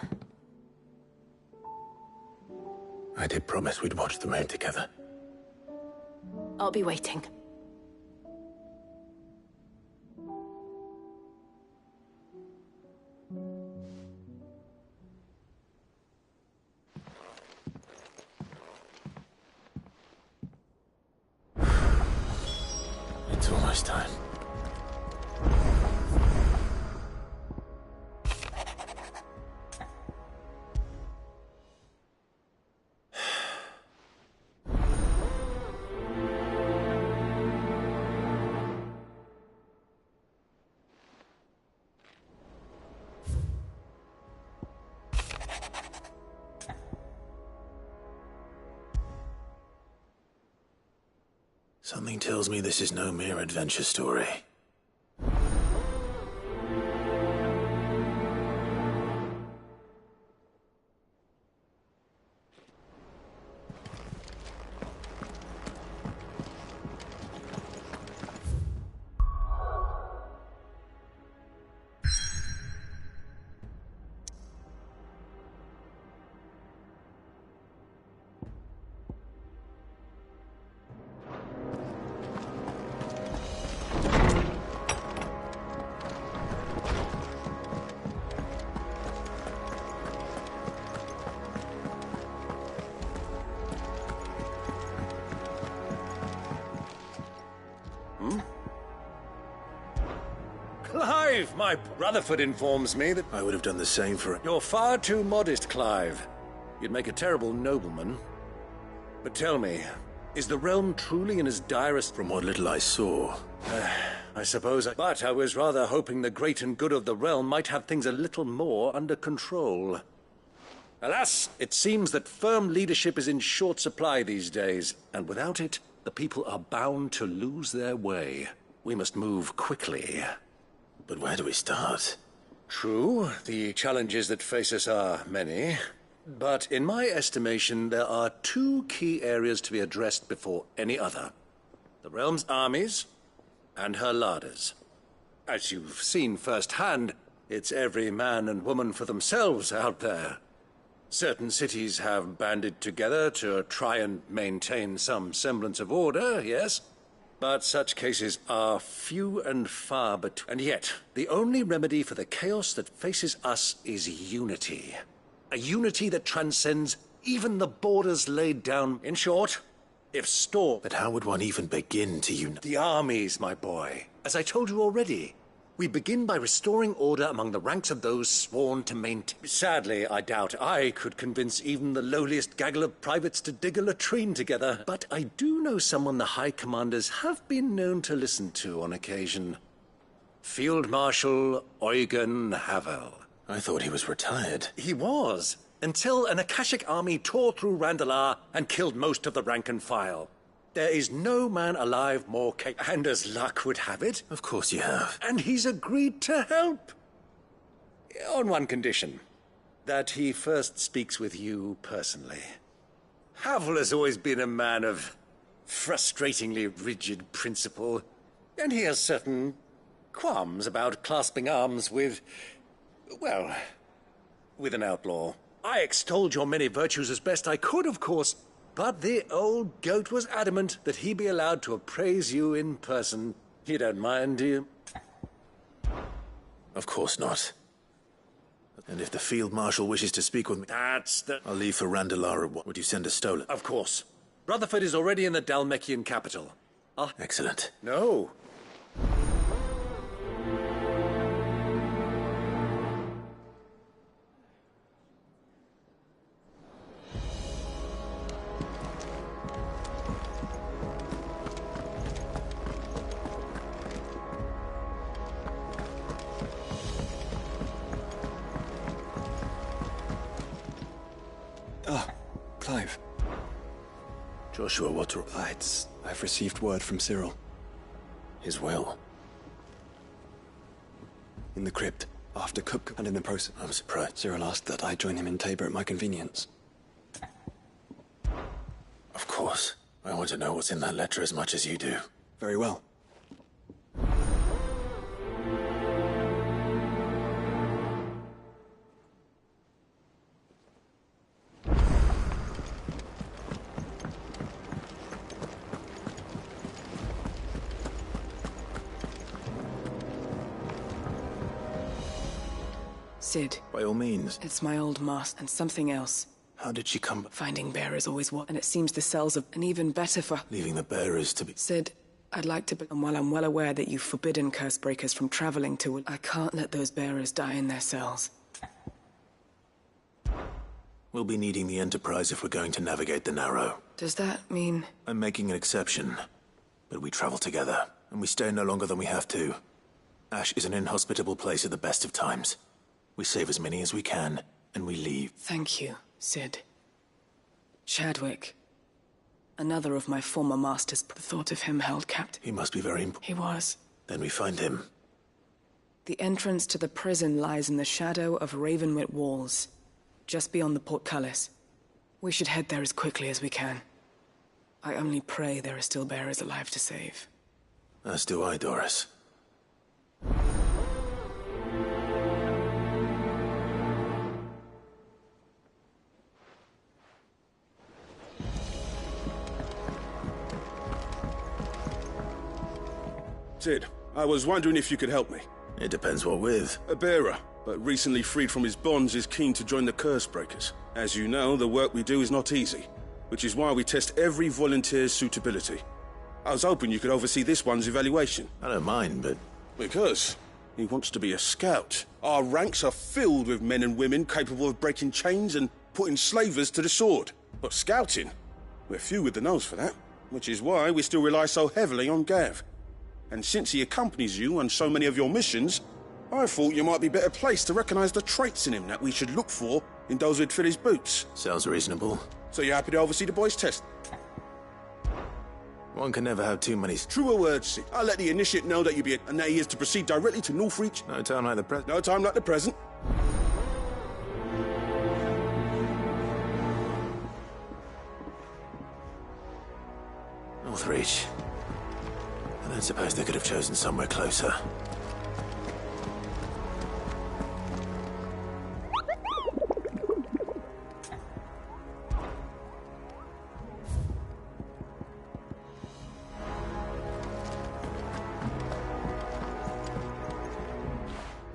I did promise we'd watch the moon together. I'll be waiting. It's almost time. Something tells me this is no mere adventure story. Clive, my Rutherford informs me that... I would have done the same for... You're far too modest, Clive. You'd make a terrible nobleman. But tell me, is the realm truly in as dire as... From what little I saw. I suppose But I was rather hoping the great and good of the realm might have things a little more under control. Alas, it seems that firm leadership is in short supply these days, and without it, the people are bound to lose their way. We must move quickly. But where do we start? True, the challenges that face us are many. But in my estimation, there are two key areas to be addressed before any other. The realm's armies and her larders. As you've seen firsthand, It's every man and woman for themselves out there. Certain cities have banded together to try and maintain some semblance of order, yes? But such cases are few and far between. And yet, the only remedy for the chaos that faces us is unity. A unity that transcends even the borders laid down. In short, if Storm... But how would one even begin to unite? The armies, my boy. As I told you already, we begin by restoring order among the ranks of those sworn to maintain. Sadly, I doubt I could convince even the lowliest gaggle of privates to dig a latrine together. But I do know someone the High Commanders have been known to listen to on occasion. Field Marshal Eugen Havel. I thought he was retired. He was, until an Akashic army tore through Randalar and killed most of the rank and file. There is no man alive more capable. And as luck would have it... Of course you have. And he's agreed to help. On one condition. That he first speaks with you personally. Havel has always been a man of frustratingly rigid principle. And he has certain qualms about clasping arms with... well, with an outlaw. I extolled your many virtues as best I could, of course. But the old goat was adamant that he be allowed to appraise you in person. You don't mind, do you? Of course not. And if the Field Marshal wishes to speak with me... That's the... I'll leave for Randalar. Would you send a stolen? Of course. Rutherford is already in the Dalmekian capital. Excellent. No. Clive. Joshua, what to... I've received word from Cyril. His will. In the crypt, after Cook, and in the process... I'm surprised. Cyril asked that I join him in Tabor at my convenience. Of course. I want to know what's in that letter as much as you do. Very well. Sid. By all means. It's my old master and something else. How did she come? Finding bearers always what, and it seems the cells of, and even better for... Leaving the bearers to be... Sid, I'd like to, and while I'm well aware that you've forbidden curse breakers from traveling to... I can't let those bearers die in their cells. We'll be needing the Enterprise if we're going to navigate the Narrow. Does that mean... I'm making an exception, but we travel together, and we stay no longer than we have to. Ash is an inhospitable place at the best of times. We save as many as we can, and we leave. Thank you, Sid. Chadwick. Another of my former masters. The thought of him held captive. He must be very important. He was. Then we find him. The entrance to the prison lies in the shadow of Ravenwit Walls, just beyond the portcullis. We should head there as quickly as we can. I only pray there are still bearers alive to save. As do I, Doris. Sid, I was wondering if you could help me. It depends what with. A bearer, but recently freed from his bonds, is keen to join the Curse Breakers. As you know, the work we do is not easy, which is why we test every volunteer's suitability. I was hoping you could oversee this one's evaluation. I don't mind, but... Because he wants to be a scout. Our ranks are filled with men and women capable of breaking chains and putting slavers to the sword. But scouting? We're few with the nose for that, which is why we still rely so heavily on Gav. And since he accompanies you on so many of your missions, I thought you might be better placed to recognize the traits in him that we should look for in those who'd fill his boots. Sounds reasonable. So you're happy to oversee the boys' test? One can never have too many... Truer words, Sid. I'll let the initiate know that and that he is to proceed directly to Northreach. No time like the present. No time like the present. Northreach. I don't suppose they could have chosen somewhere closer.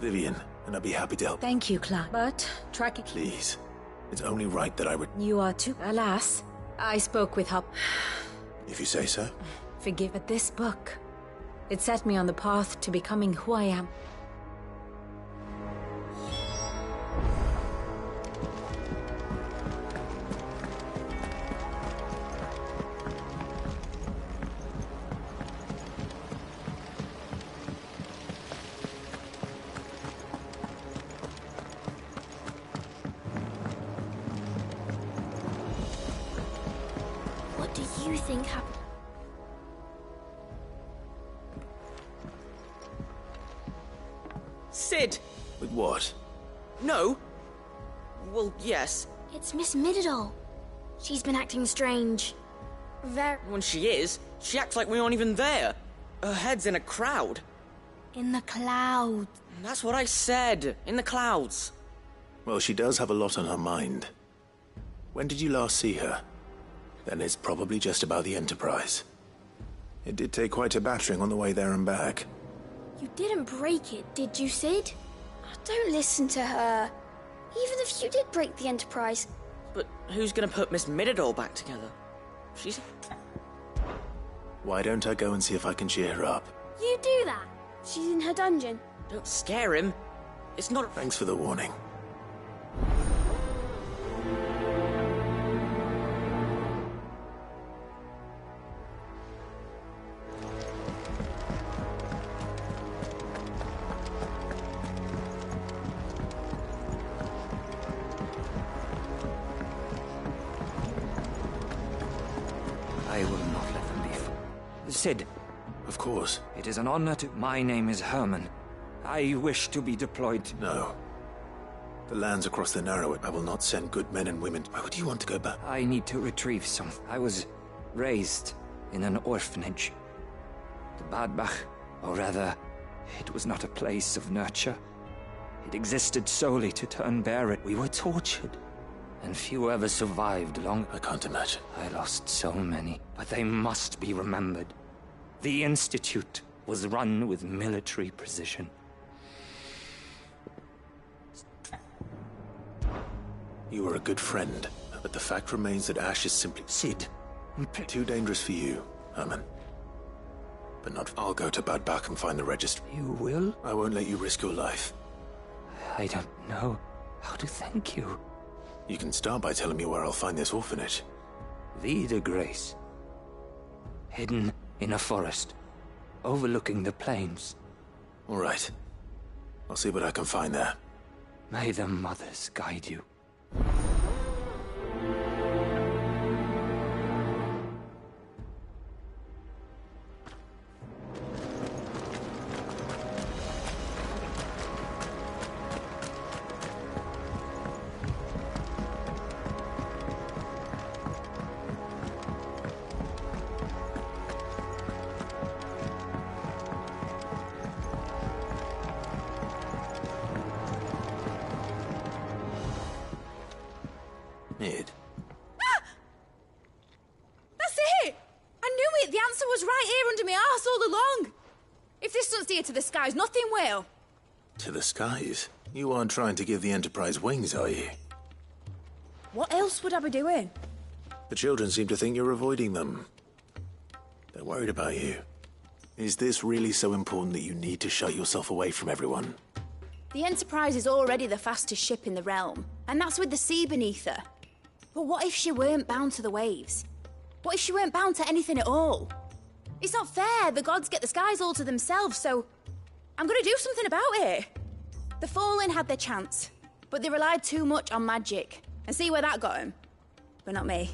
Vivian, and I'd be happy to help. Thank you, Clark. But, tracking... Please. It's only right that I would... You are too... Alas, I spoke with Hop. If you say so. Forgive, but this book... It set me on the path to becoming who I am. What do you think happened? Sid! With what? No. Well, yes. It's Miss Midadol. She's been acting strange. When she is, she acts like we aren't even there. Her head's in a crowd. In the clouds. That's what I said. In the clouds. Well, she does have a lot on her mind. When did you last see her? Then it's probably just about the Enterprise. It did take quite a battering on the way there and back. You didn't break it, did you, Sid? Don't listen to her. Even if you did break the Enterprise. But who's gonna put Miss Midadol back together? She's... Why don't I go and see if I can cheer her up? You do that? She's in her dungeon. Don't scare him. It's not... Thanks for the warning. I will not let them be. Sid. Of course. It is an honor to... My name is Herman. I wish to be deployed... No. The lands across the Narrow, I will not send good men and women. Why would you want to go back? I need to retrieve some. I was raised in an orphanage. The Badbach, or rather, it was not a place of nurture. It existed solely to turn barren. We were tortured. And few ever survived long... I can't imagine. I lost so many, but they must be remembered. The Institute was run with military precision. You were a good friend, but the fact remains that Ash is simply... Sid. Too dangerous for you, Herman. But not... I'll go to Bad Bach and find the registry. You will? I won't let you risk your life. I don't know how to thank you. You can start by telling me where I'll find this orphanage. Vie de Grace. Hidden in a forest, overlooking the plains. All right. I'll see what I can find there. May the mothers guide you. Mid. That's it! I knew it! The answer was right here under my arse all along! If this doesn't steer to the skies, nothing will! To the skies? You aren't trying to give the Enterprise wings, are you? What else would I be doing? The children seem to think you're avoiding them. They're worried about you. Is this really so important that you need to shut yourself away from everyone? The Enterprise is already the fastest ship in the realm, and that's with the sea beneath her. But what if she weren't bound to the waves? What if she weren't bound to anything at all? It's not fair. The gods get the skies all to themselves, so I'm gonna do something about it. The Fallen had their chance, but they relied too much on magic. And see where that got them? But not me.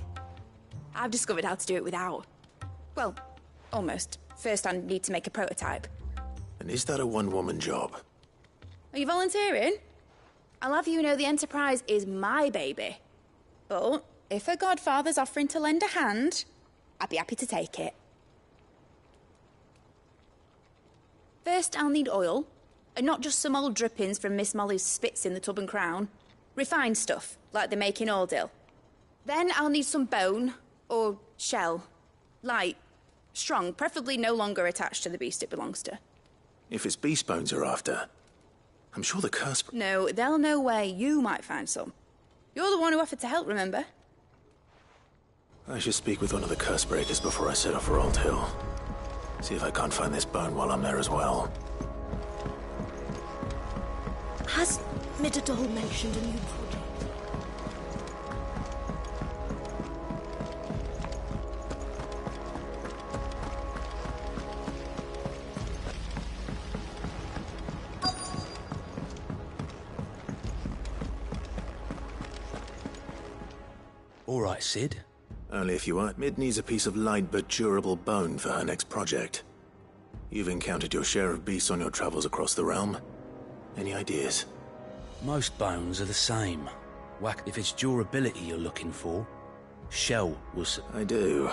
I've discovered how to do it without. Well, almost. First I need to make a prototype. And is that a one-woman job? Are you volunteering? I'll have you know the Enterprise is my baby. But if her godfather's offering to lend a hand, I'd be happy to take it. First, I'll need oil, and not just some old drippings from Miss Molly's spits in the Tub and Crown. Refined stuff, like they make in Ordil. Then I'll need some bone, or shell. Light, strong, preferably no longer attached to the beast it belongs to. If it's beast bones you're after, I'm sure the curse... No, they'll know where you might find some. You're the one who offered to help, remember? I should speak with one of the curse breakers before I set off for Old Hill. See if I can't find this bone while I'm there as well. Has Midadol mentioned a new project? All right, Sid. Only if you are. Mid needs a piece of light but durable bone for her next project. You've encountered your share of beasts on your travels across the realm. Any ideas? Most bones are the same. Whack, if it's durability you're looking for, shell was... I do.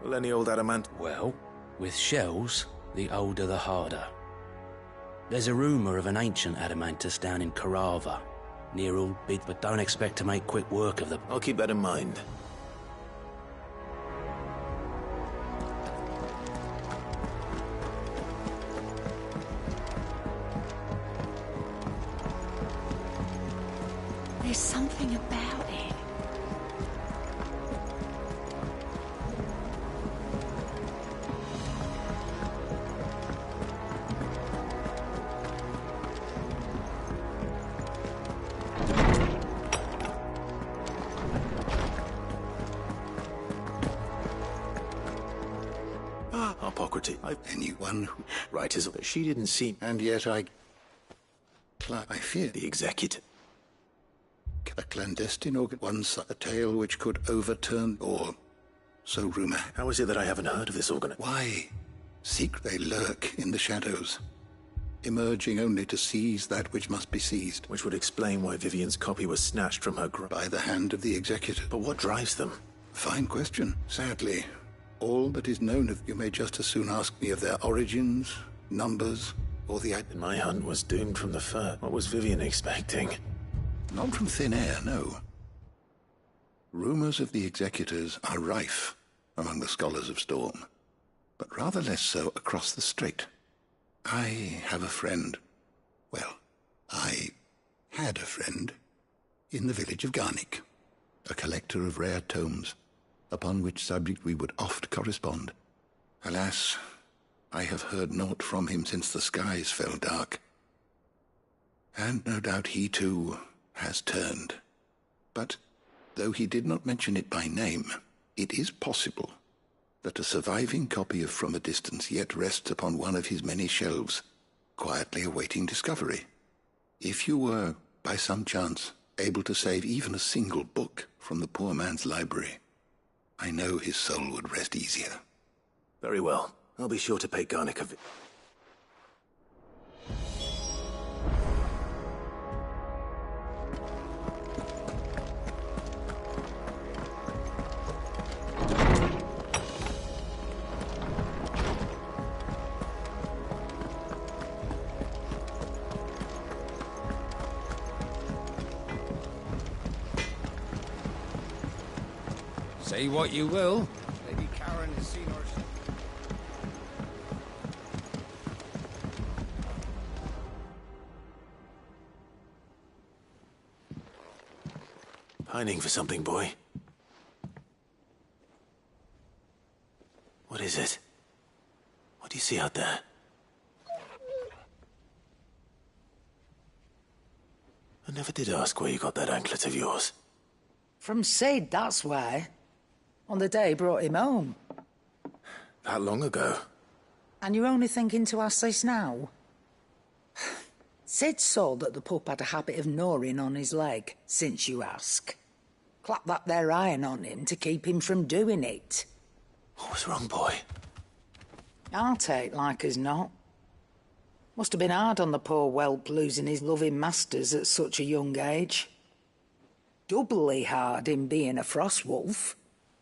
Will any old adamant... Well, with shells, the older the harder. There's a rumour of an ancient adamantus down in Carava, near Old Bid, but don't expect to make quick work of them. I'll keep that in mind. There's something about it. Hippocrates. Anyone who... Right, is it? She didn't seem... And yet I fear the executor. A clandestine organ, once a tale which could overturn, or so rumor. How is it that I haven't heard of this organ? Why? They lurk in the shadows, emerging only to seize that which must be seized. Which would explain why Vivian's copy was snatched from her by the hand of the executor. But what drives them? Fine question. Sadly, all that is known of you may just as soon ask me of their origins, numbers, or the... My hunt was doomed from the first. What was Vivian expecting? Not from thin air, no. Rumors of the executors are rife among the scholars of Storm, but rather less so across the strait. I have a friend. Well, I had a friend in the village of Garnick, a collector of rare tomes, upon which subject we would oft correspond. Alas, I have heard naught from him since the skies fell dark. And no doubt he, too, has turned. But, though he did not mention it by name, it is possible that a surviving copy of From a Distance yet rests upon one of his many shelves, quietly awaiting discovery. If you were, by some chance, able to save even a single book from the poor man's library, I know his soul would rest easier. Very well. I'll be sure to pay Garnick a visit. Say what you will. Lady Karen has seen her. Pining for something, boy. What is it? What do you see out there? I never did ask where you got that anklet of yours. From Sid, that's why. On the day he brought him home. That long ago? And you're only thinking to ask this now? Sid saw that the pup had a habit of gnawing on his leg, since you ask. Clap that there iron on him to keep him from doing it. What was wrong, boy? I'll take like as not. Must have been hard on the poor whelp losing his loving masters at such a young age. Doubly hard in being a frost wolf,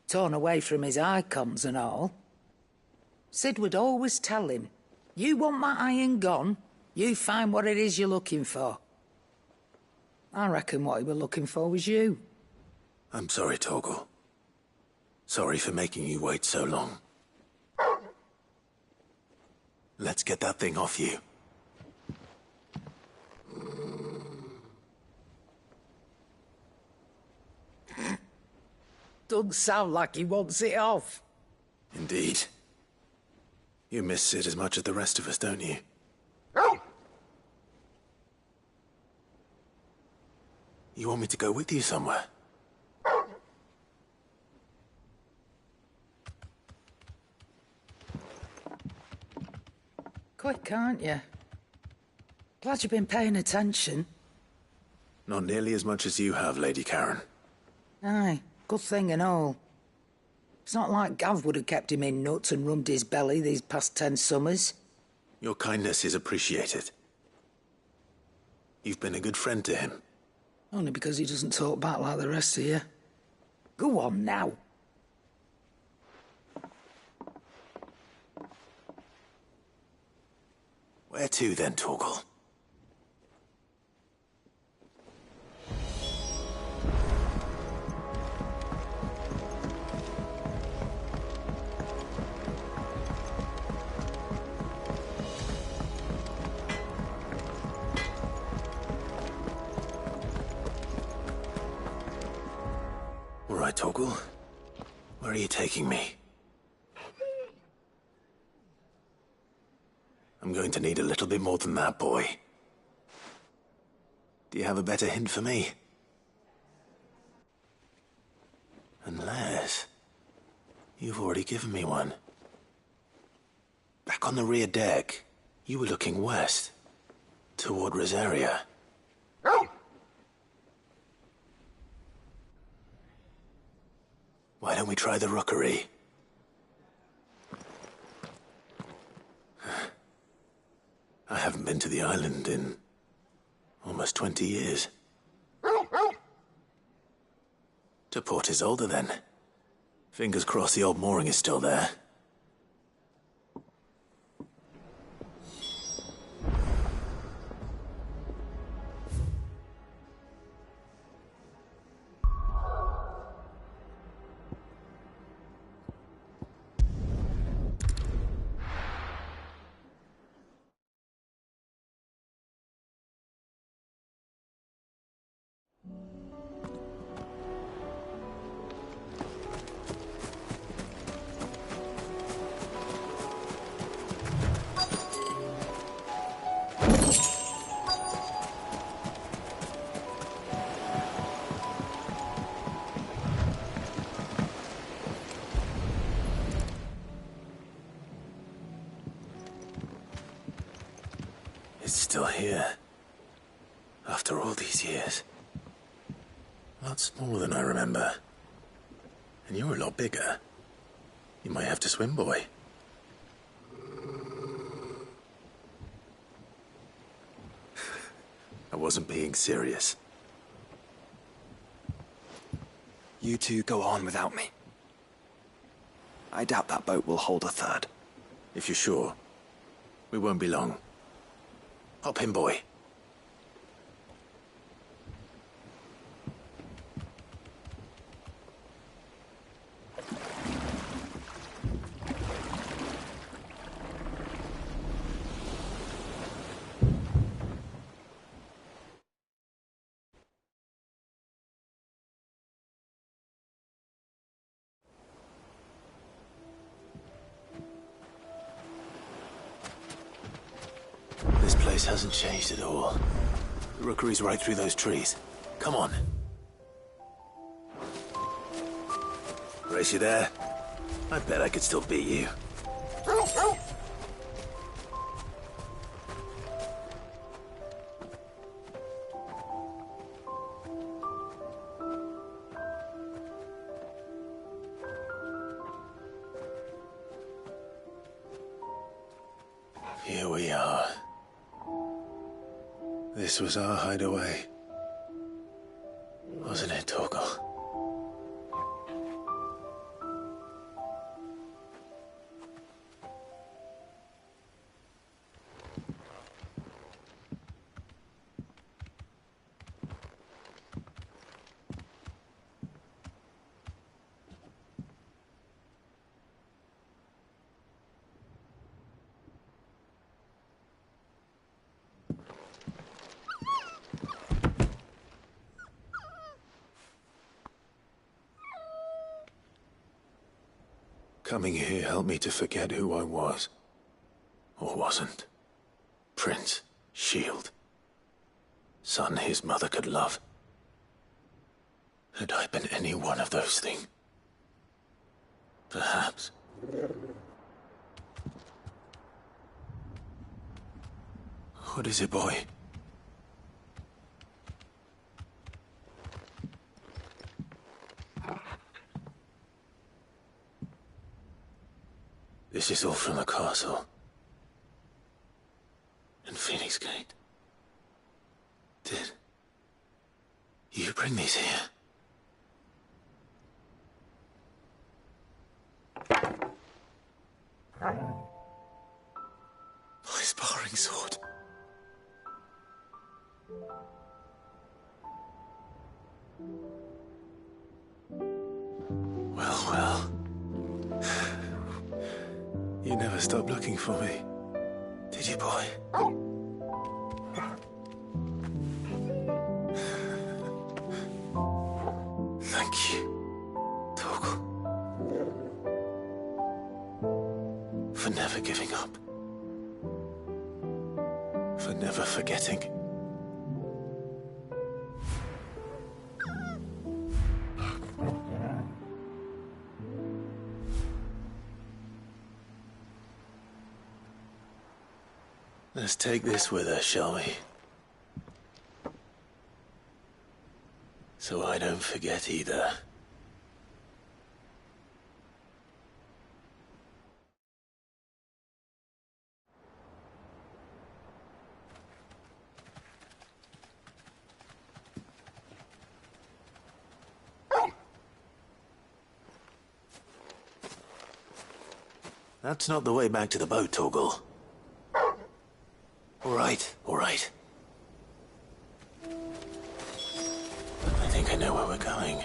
torn away from his icons and all. Sid would always tell him, you want that iron gone, you find what it is you're looking for. I reckon what he was looking for was you. I'm sorry, Torgal. Sorry for making you wait so long. Let's get that thing off you. doesn't sound like he wants it off. Indeed. You miss Sid as much as the rest of us, don't you? You want me to go with you somewhere? Quick, aren't you? Glad you've been paying attention. Not nearly as much as you have, Lady Karen. Aye, good thing and all. It's not like Gav would have kept him in nuts and rubbed his belly these past 10 summers. Your kindness is appreciated. You've been a good friend to him. Only because he doesn't talk back like the rest of you. Go on now. Where to then, Torgal? All right, Torgal. Where are you taking me? I'm going to need a little bit more than that, boy. Do you have a better hint for me? Unless... you've already given me one. Back on the rear deck, you were looking west, toward Rosaria. Why don't we try the rookery? I haven't been to the island in almost 20 years. To Port Isolde, then. Fingers crossed the old mooring is still there. It's still here. After all these years. A lot smaller than I remember. And you're a lot bigger. You might have to swim, boy. I wasn't being serious. You two go on without me. I doubt that boat will hold a third. If you're sure, we won't be long. Hop in, boy. This place hasn't changed at all. The rookery's right through those trees. Come on. Race you there? I bet I could still beat you. Here we are. This was our hideaway. Wasn't it, Torgal? Coming here helped me to forget who I was. Or wasn't. Prince, shield. Son his mother could love. Had I been any one of those things? Perhaps. What is it, boy? This is all from the castle. And Phoenix Gate. Did you bring these here? My sparring sword. Well. You never stopped looking for me, did you, boy? Thank you, Torgal, for never giving up, for never forgetting. Let's take this with us, shall we? So I don't forget either. That's not the way back to the boat, Torgal. All right. I think I know where we're going.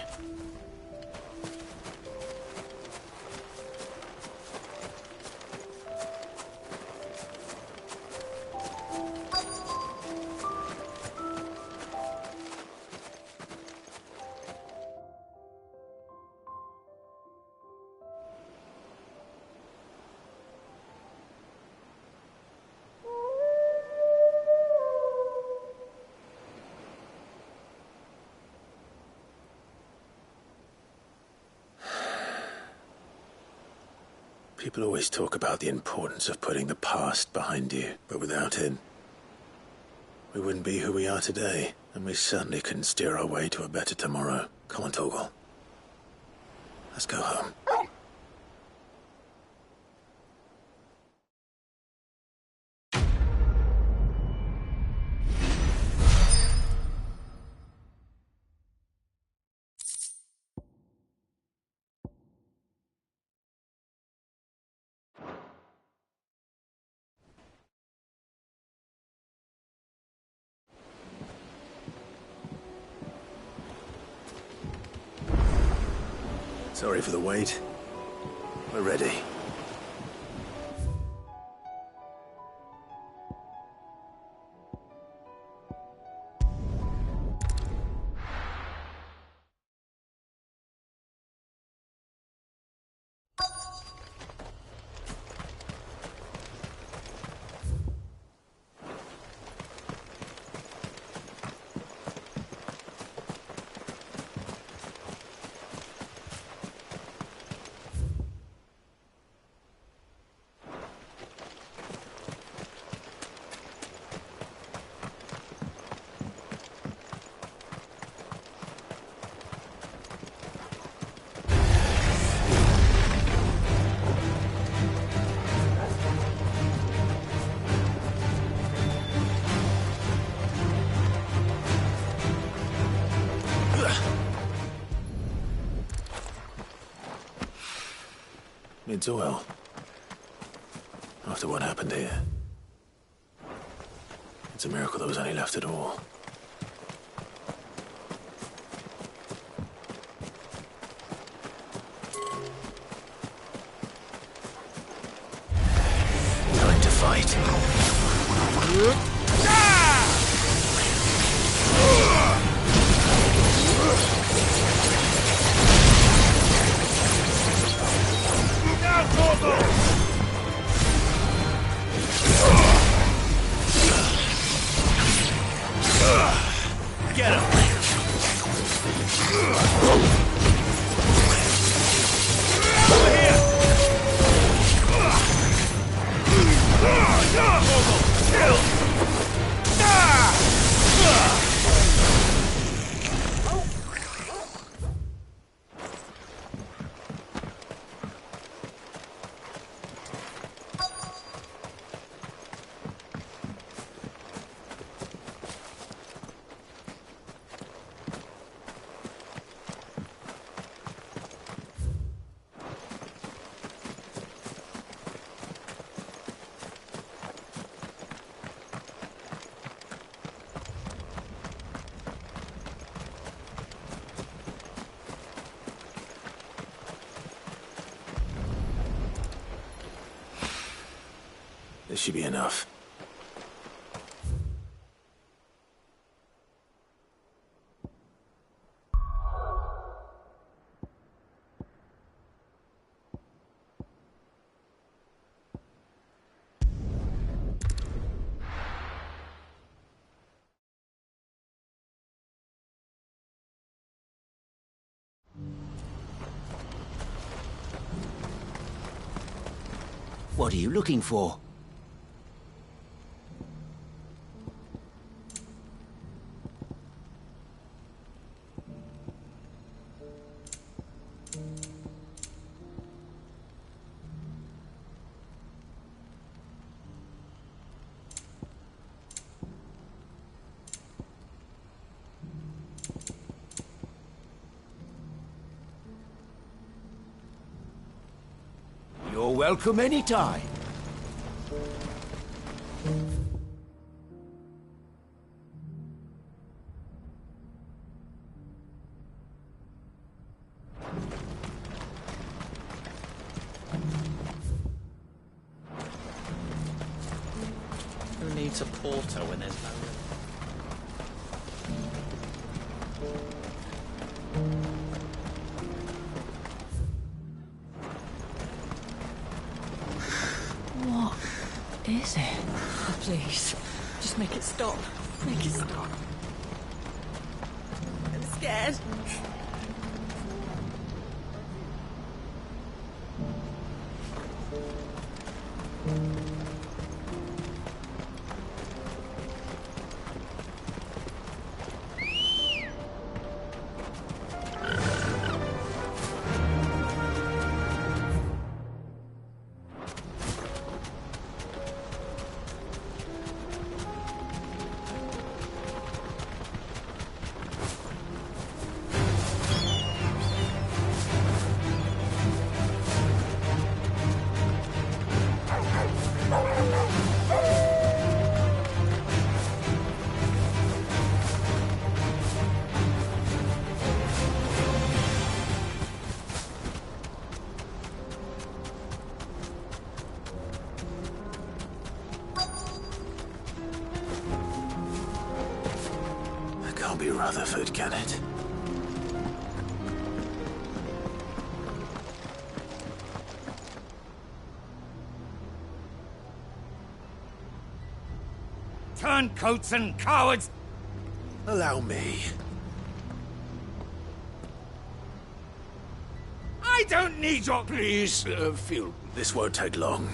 People always talk about the importance of putting the past behind you, but without it, we wouldn't be who we are today, and we certainly couldn't steer our way to a better tomorrow. Come on, Torgal. Let's go home. Sorry for the wait. We're ready. It's oil. After what happened here. It's a miracle there was any left at all. Time to fight. Get him! Over here! Kill! This should be enough. What are you looking for? You're welcome anytime. Who needs a porter when there's no What is it? Oh, please, just make it stop. Make it stop. I'm scared. Can't be Rutherford, can it? Turncoats and cowards! Allow me. I don't need your... Please, Phil. This won't take long.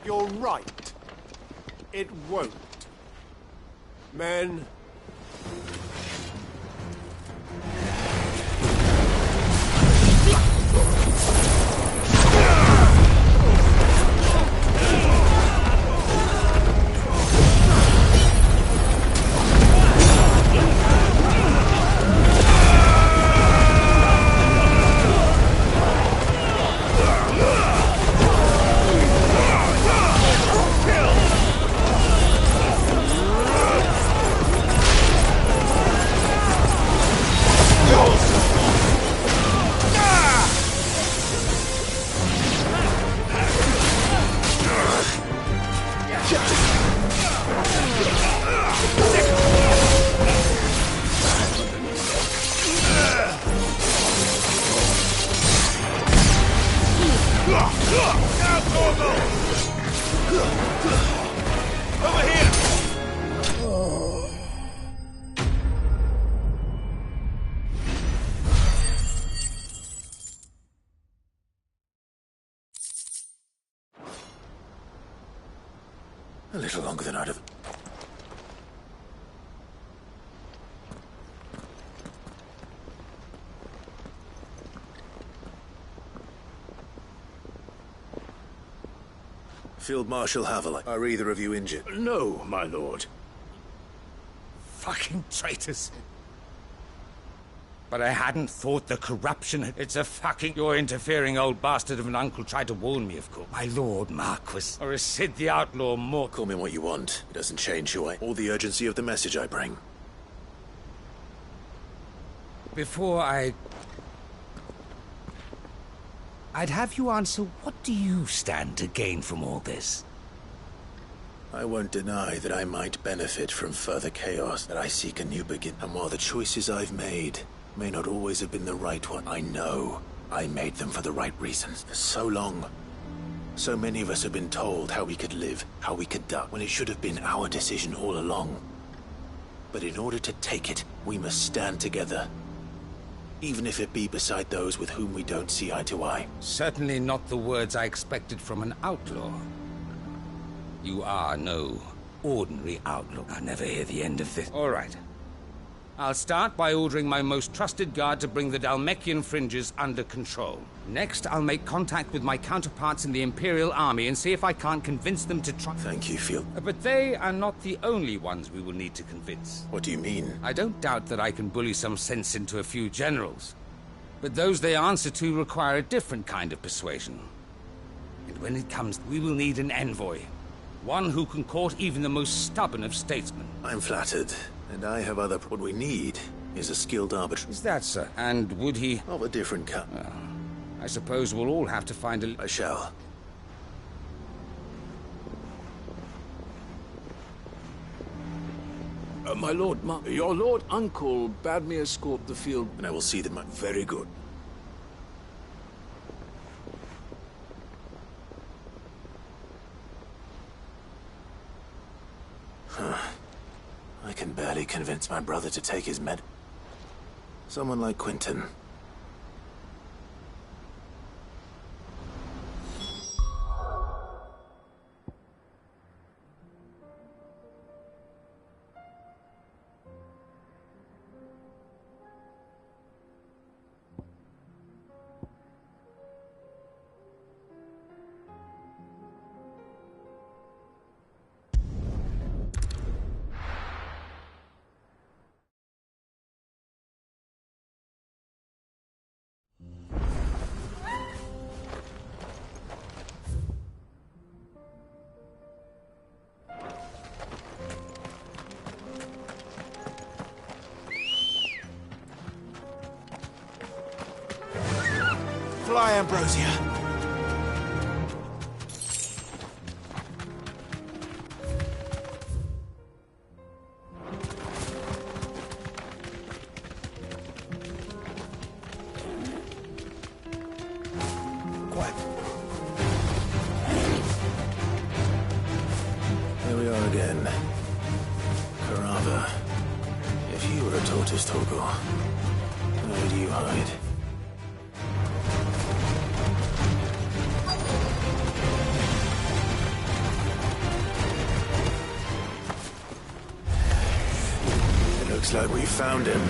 You're right. It won't. Men. Over here! A little longer than I'd have... Field Marshal Haviland, are either of you injured? No, my lord. Fucking traitors. But I hadn't thought the corruption. It's a fucking... Your interfering old bastard of an uncle tried to warn me, of course. My lord Marquis. Or is Sid the outlaw more... Call me what you want. It doesn't change who I... or the urgency of the message I bring. Before I'd have you answer, what do you stand to gain from all this? I won't deny that I might benefit from further chaos, that I seek a new begin. And while the choices I've made may not always have been the right one, I know I made them for the right reasons. For so long, so many of us have been told how we could live, how we could die, when it should have been our decision all along. But in order to take it, we must stand together. Even if it be beside those with whom we don't see eye to eye. Certainly not the words I expected from an outlaw. You are no ordinary outlaw. I'll never hear the end of this. All right. I'll start by ordering my most trusted guard to bring the Dalmekian fringes under control. Next, I'll make contact with my counterparts in the Imperial Army and see if I can't convince them to try... Thank you, Field. But they are not the only ones we will need to convince. What do you mean? I don't doubt that I can bully some sense into a few generals. But those they answer to require a different kind of persuasion. And when it comes, we will need an envoy. One who can court even the most stubborn of statesmen. I'm flattered, and I have other... What we need is a skilled arbitrator. Is that, sir? And would he... Of a different kind. I suppose we'll all have to find a... I shall. My lord, your lord uncle bade me escort the field. And I will see that my... Very good. I can barely convince my brother to take his med... Someone like Quentin. Fly, Ambrosia. Quiet. Here we are again. Carava. If you were a tortoise, Torgor, where do you hide? Looks like we found him.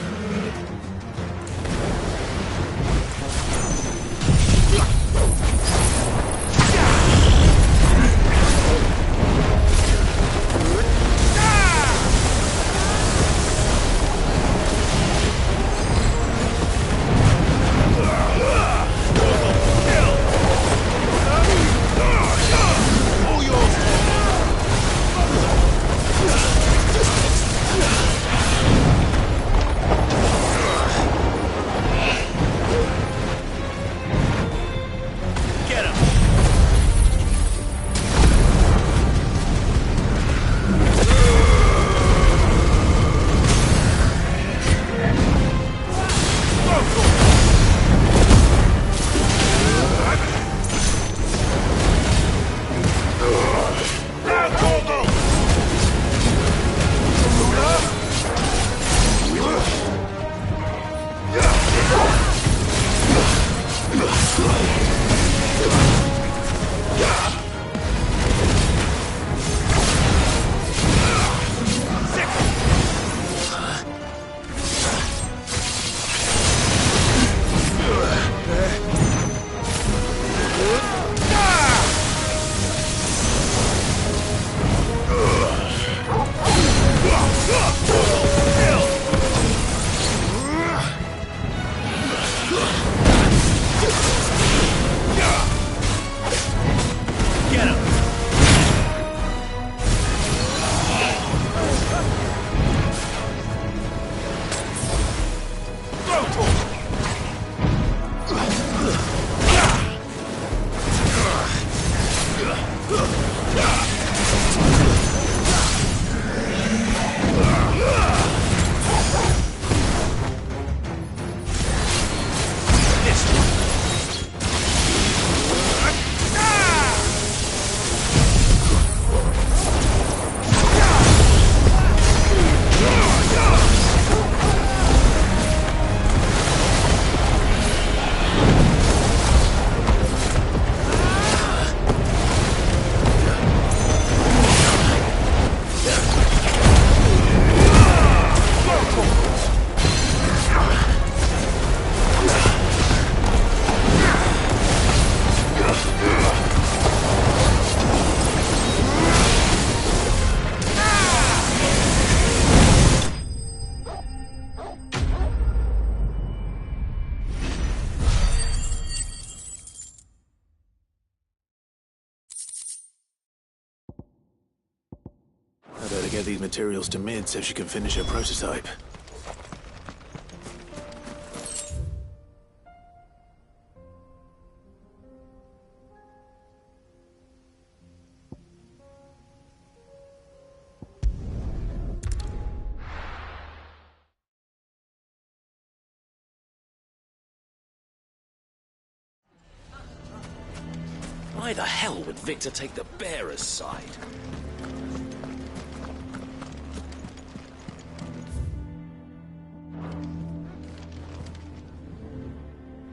I better get these materials to Mid so she can finish her prototype. Why the hell would Victor take the bearer's side?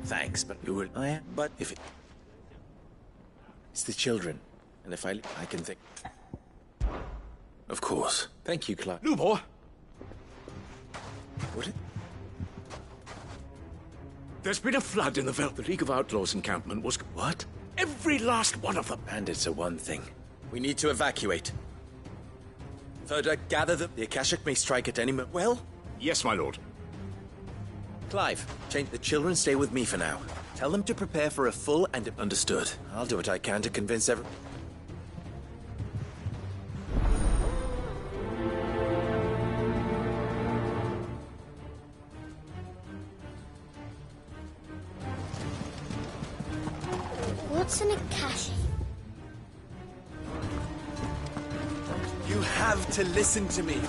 Thanks, but you will. But if it's the children, and if I can think. Of course. Thank you, Clark. Lubor! What? There's been a flood in the Veld. The League of Outlaws encampment was... What? Every last one of them. Bandits are one thing. We need to evacuate. Further, gather them. The Akashic may strike at any moment. Well? Yes, my lord. Clive, change the children. Stay with me for now. Tell them to prepare for a full and... Understood. I'll do what I can to convince everyone. What's an Akashi? You have to listen to me.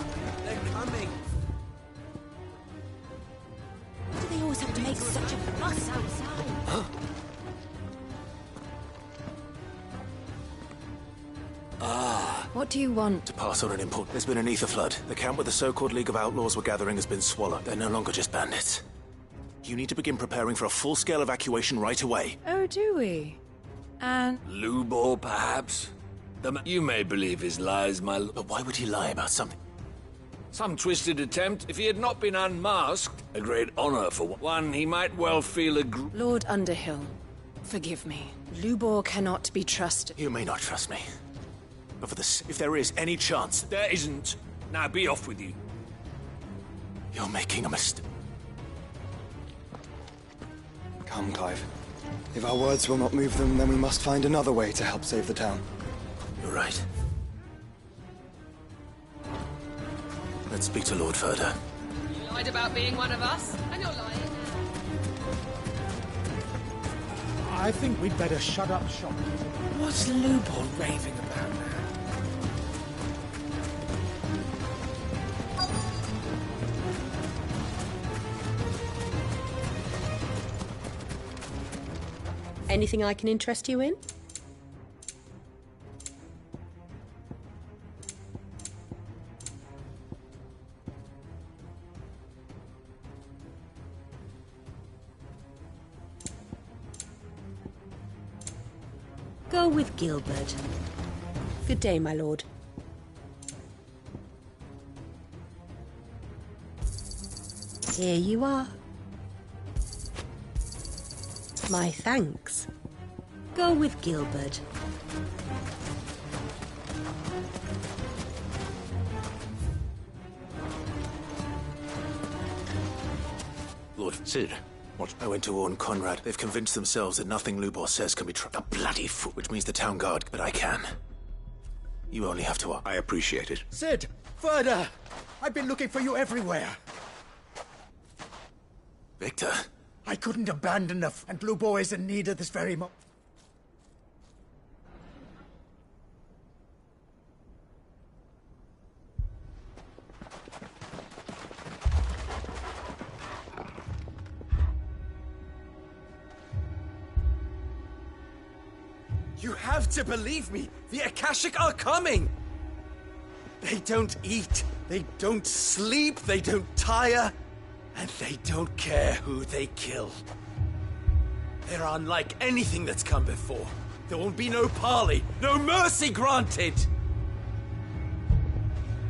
They're coming. Why do they always have to make such a fuss outside? What do you want? To pass on an import. There's been an ether flood. The camp where the so-called League of Outlaws were gathering has been swallowed. They're no longer just bandits. You need to begin preparing for a full-scale evacuation right away. Oh, do we? And... Lubor, perhaps? You may believe his lies, my lord. But why would he lie about something? Some twisted attempt. If he had not been unmasked, a great honor for one, he might well feel Lord Underhill, forgive me. Lubor cannot be trusted. You may not trust me. But for this, if there is any chance... There isn't. Now be off with you. You're making a mistake. Come, Clive. If our words will not move them, then we must find another way to help save the town. You're right. Let's speak to Lord Furder. You lied about being one of us, and you're lying now. I think we'd better shut up shop. What's Lubor raving about now? Anything I can interest you in? Go with Gilbert. Good day, my lord. Here you are. My thanks. Go with Gilbert. Lord Sid, what? I went to warn Conrad. They've convinced themselves that nothing Lubor says can be true. A bloody fool. Which means the town guard, but I can. You only have to... I appreciate it. Sid! Further! I've been looking for you everywhere. Victor? I couldn't abandon her, and Lubor is in need at this very moment. You have to believe me! The Akashic are coming! They don't eat, they don't sleep, they don't tire, and they don't care who they kill. They're unlike anything that's come before. There will be no parley, no mercy granted!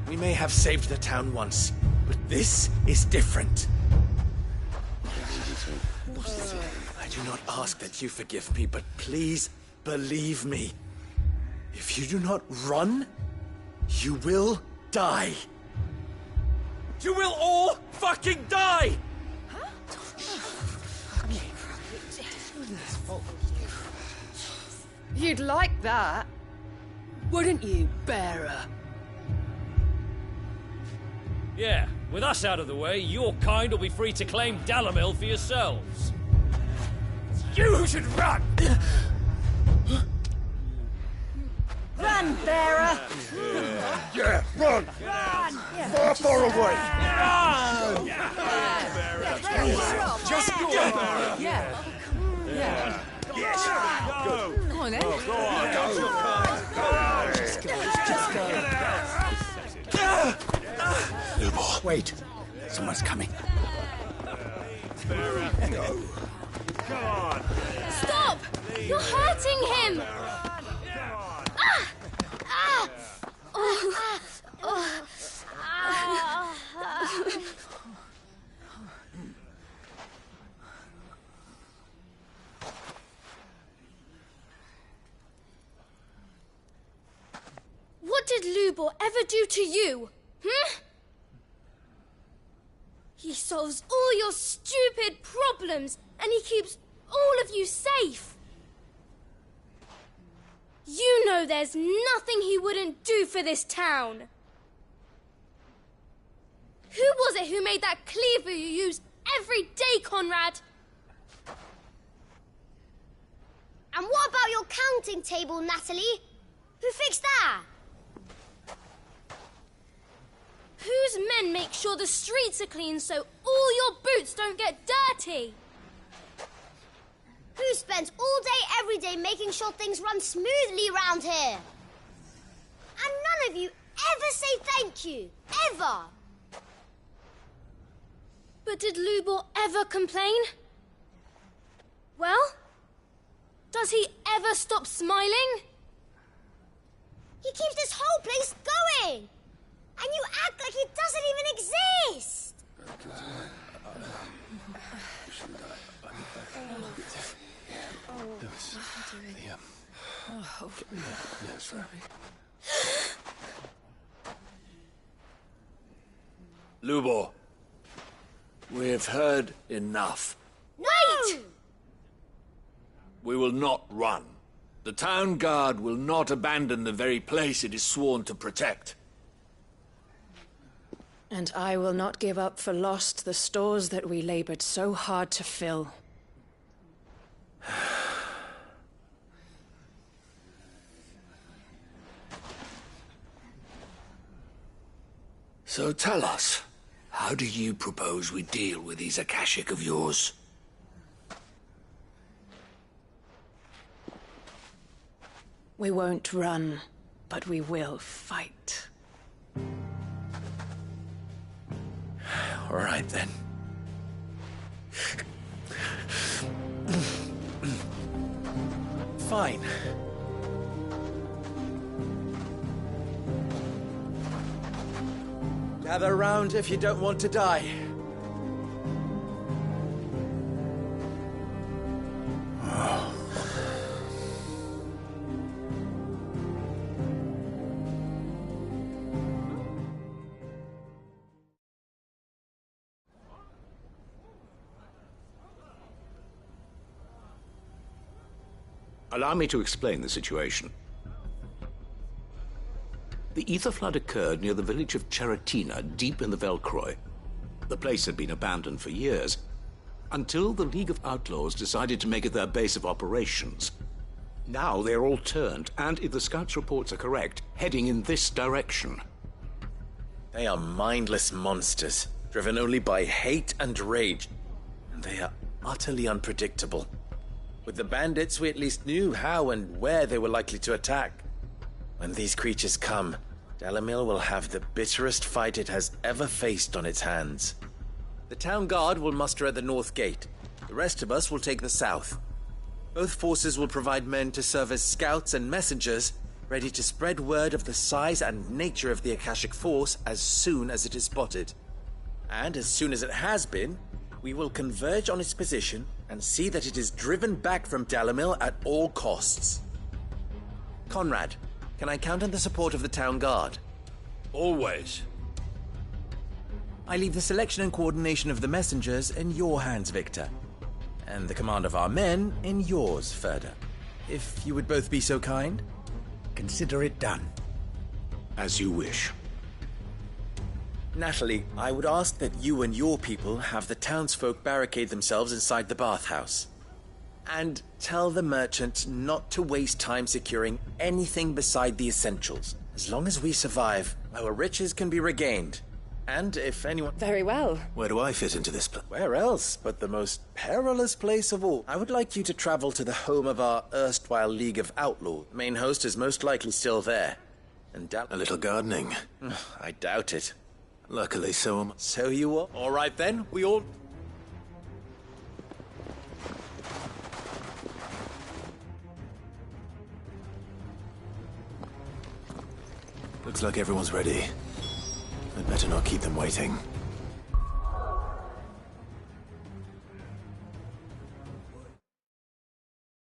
We may have saved the town once, but this is different. I do not ask that you forgive me, but please believe me. If you do not run, you will die. You will all fucking die! You'd like that, wouldn't you, bearer? Yeah, with us out of the way, your kind will be free to claim Dalamil for yourselves. You should run! Run, bearer! Yeah, run! Run! Far, far away! Run! Just go! Yeah. Yeah. Yes! Go! Come on, then. Go on! Go! Just go. Lubor, wait. Someone's coming. Go. Come on! Stop! You're hurting him! Ah! Ah! Oh. Oh. What did Lubor ever do to you? He solves all your stupid problems, and he keeps all of you safe. You know there's nothing he wouldn't do for this town. Who was it who made that cleaver you use every day, Conrad? And what about your counting table, Natalie? Who fixed that? Whose men make sure the streets are clean so all your boots don't get dirty? Who spends all day, every day making sure things run smoothly round here? And none of you ever say thank you. Ever. But did Lubor ever complain? Well, does he ever stop smiling? He keeps this whole place going. And you act like he doesn't even exist. Lubor, we've heard enough. Wait! We will not run. The town guard will not abandon the very place it is sworn to protect. And I will not give up for lost the stores that we labored so hard to fill. So tell us, how do you propose we deal with these Akashic of yours? We won't run, but we will fight. All right, then. Fine. Gather round if you don't want to die. Allow me to explain the situation. The ether flood occurred near the village of Cheratina, deep in the Velcroy. The place had been abandoned for years, until the League of Outlaws decided to make it their base of operations. Now they're all turned, and if the scouts' reports are correct, heading in this direction. They are mindless monsters, driven only by hate and rage. And they are utterly unpredictable. With the bandits, we at least knew how and where they were likely to attack. When these creatures come, Dalamil will have the bitterest fight it has ever faced on its hands. The town guard will muster at the north gate. The rest of us will take the south. Both forces will provide men to serve as scouts and messengers, ready to spread word of the size and nature of the Akashic force as soon as it is spotted. And as soon as it has been, we will converge on its position and see that it is driven back from Dalamil at all costs. Conrad, can I count on the support of the town guard? Always. I leave the selection and coordination of the messengers in your hands, Victor. And the command of our men in yours, Ferda. If you would both be so kind. Consider it done. As you wish. Natalie, I would ask that you and your people have the townsfolk barricade themselves inside the bathhouse. And tell the merchant not to waste time securing anything beside the essentials. As long as we survive, our riches can be regained. And if anyone... Very well. Where do I fit into this plan? Where else but the most perilous place of all? I would like you to travel to the home of our erstwhile League of Outlaws. The main host is most likely still there. And a little gardening. I doubt it. Luckily, so am I. So you are? All right then, we all... Looks like everyone's ready. I'd better not keep them waiting.